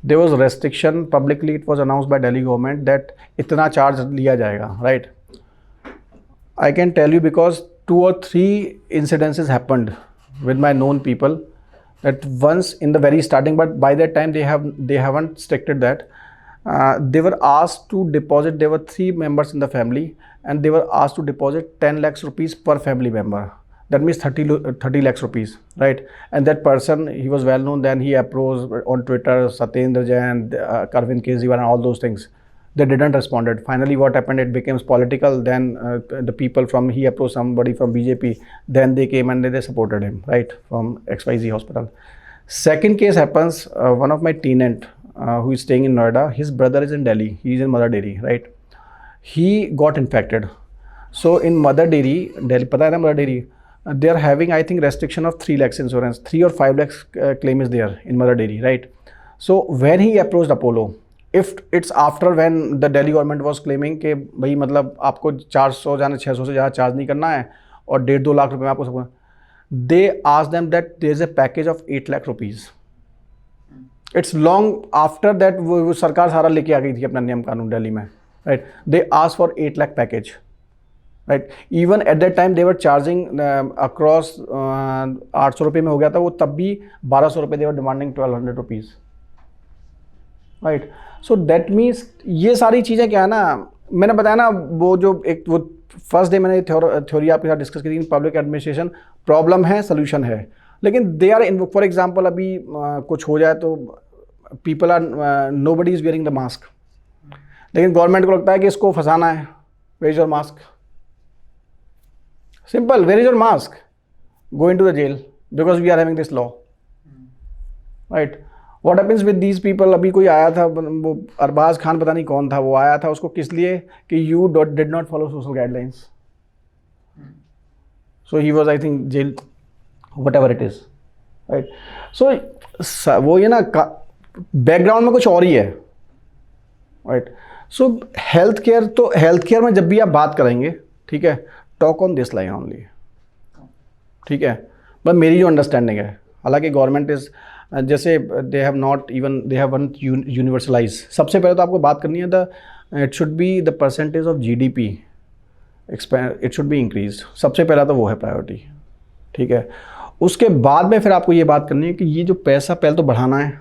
there was restriction, publicly it was announced by Delhi government that itna charge liya jayega, right? I can tell you because 2 or 3 incidences happened with my known people, that once in the very starting, but by that time they haven't stricted that. They were asked to deposit, there were 3 members in the family, and they were asked to deposit 10 lakhs rupees per family member. That means 30 lakhs rupees, right? And that person, he was well known, then he approached on Twitter Satyendra Jain, Arvind Kejriwal and all those things. They didn't responded. Finally what happened, it became political. Then the people he approached somebody from BJP, then they came and they supported him, right, from XYZ hospital. Second case happens, one of my tenant who is staying in Noida, his brother is in Delhi, he is in Mother Dairy, right? He got infected. So in Mother Dairy, Delhi, pata hai na Mother Dairy, they are having, I think, restriction of 3 lakhs insurance, 3 or 5 lakhs claim is there in Mother Dairy, right? So when he approached Apollo, if it's after when the Delhi government was claiming कि भाई मतलब आपको 400 जाना 600 से ज़्यादा charge नहीं करना है और 1.5-2 लाख रुपए में आपको सब, they asked them that there is a package of 8 lakh rupees. It's long after that वो सरकार सारा लेके आ गई थी अपना नियम कानून दिल्ली में, right? They asked for 8 lakh package. Right. Even at that time they were charging across 800 रुपये में हो गया था वो, तब भी 1200 रुपये they were demanding 1200 rupees. Right. So that means ये सारी चीज़ें क्या है ना, मैंने बताया ना वो जो एक वो फर्स्ट डे मैंने थ्योरी आपके साथ डिस्कस की थी, पब्लिक एडमिनिस्ट्रेशन प्रॉब्लम है सोल्यूशन है, लेकिन they are in. For example अभी कुछ हो जाए तो people are nobody is wearing the mask, लेकिन गवर्नमेंट को लगता है कि इसको फंसाना है. Where is your mask? Simple, where is your mask? Go into the jail because we are having this law. Right. What happens with these people? अभी कोई आया था, वो अरबाज खान पता नहीं कौन था, वो आया था, उसको किस लिए कि you did not follow social guidelines, so he was I think jail, whatever it is. Right. So वो ये ना बैकग्राउंड में कुछ और ही है. राइट. सो हेल्थ केयर में जब भी आप बात करेंगे, ठीक है, talk on this line only. ठीक है, बस मेरी जो अंडरस्टैंडिंग है, हालांकि गवर्नमेंट इज़ जैसे they have not even they have one universalise. सबसे पहले तो आपको बात करनी है it should be the percentage of GDP it should be increase. सबसे पहला तो वो है प्रायोरिटी. ठीक है. उसके बाद में फिर आपको ये बात करनी है कि ये जो पैसा पहले तो बढ़ाना है.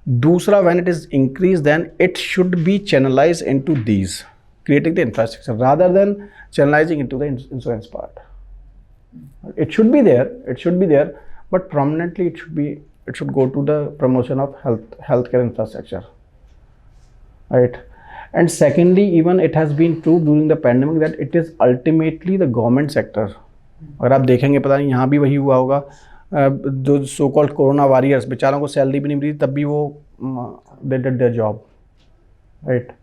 दूसरा, when it is increase then it should be channelise into these creating the infrastructure rather than channelising into the insurance part. It should be there, but prominently it should go to the promotion of healthcare infrastructure, right? And secondly, even it has been proved during the pandemic that it is ultimately the government sector. अगर आप देखेंगे, पता नहीं यहाँ भी वही हुआ होगा, जो सो कॉल्ड कोरोना वॉरियर्स, बेचारों को सैलरी भी नहीं मिली तब भी वो they did their job, right?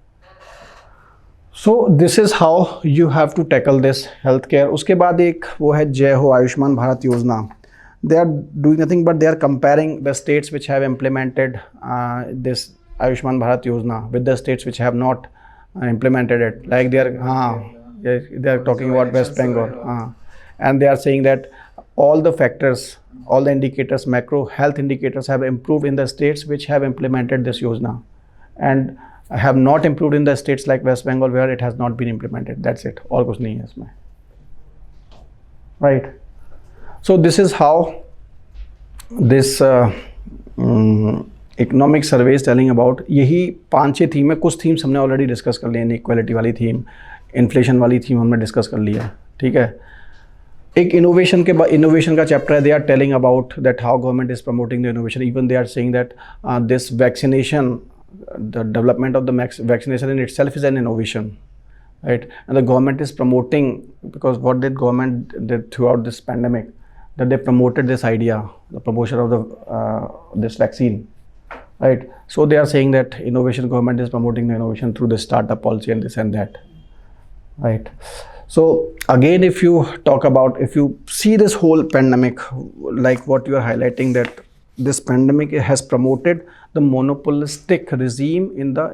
So this is how you have to tackle this health care. उसके बाद एक वो है जय हो Ayushman Bharat Yojana. They are doing nothing but they are comparing the states which have implemented this Ayushman Bharat Yojana with the states which have not implemented it. Like they are talking about West Bengal, and they are saying that all the factors, all the indicators, macro health indicators have improved in the states which have implemented this yojana, and have not improved in the states like West Bengal where it has not been implemented. That's it. और कुछ नहीं है इसमें. Right. So this is how this economic survey is telling about. यही 5-6 theme है. कुछ themes हमने already discuss कर लिए. इनइक्वालिटी वाली थीम, इन्फ्लेशन वाली थीम हमने डिस्कस कर लिया. ठीक है. एक इनोवेशन के बाद इनोवेशन का चैप्टर है. They are telling about that how government is promoting the innovation. Even they are saying that this vaccination, the development of the vaccination in itself is an innovation, right? And the government is promoting, because what did government did throughout this pandemic, that they promoted this idea, the promotion of the this vaccine, right? So they are saying that innovation, government is promoting the innovation through the startup policy and this and that, right? So again, if you talk about, if you see this whole pandemic, like what you are highlighting, that this pandemic has promoted the monopolistic regime in the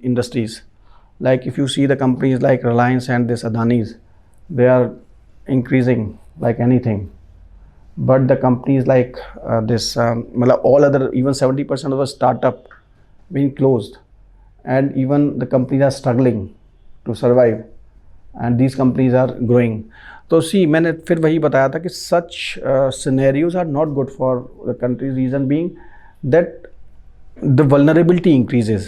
industries. Like if you see the companies like Reliance and this Adani's, they are increasing like anything. But the companies like all other, even 70% of the startup being closed, and even the companies are struggling to survive, and these companies are growing. तो सी मैंने फिर वही बताया था कि such scenarios are not good for the country. Reason being that the vulnerability increases.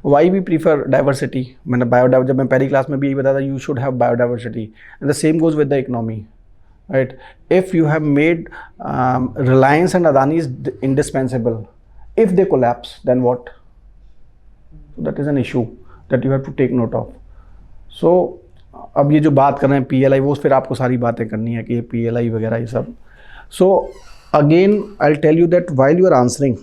Why we prefer diversity. मैंने जब मैं पहली क्लास में भी यही बताया था, you should have biodiversity, and the same goes with the economy, right? If you have made Reliance and Adani is indispensable, if they collapse then what? That is an issue that you have to take note of. So अब ये जो बात कर रहे हैं PLI, वो फिर आपको सारी बातें करनी है कि ये PLI वगैरह ये सब. So again I will tell you that while you are answering,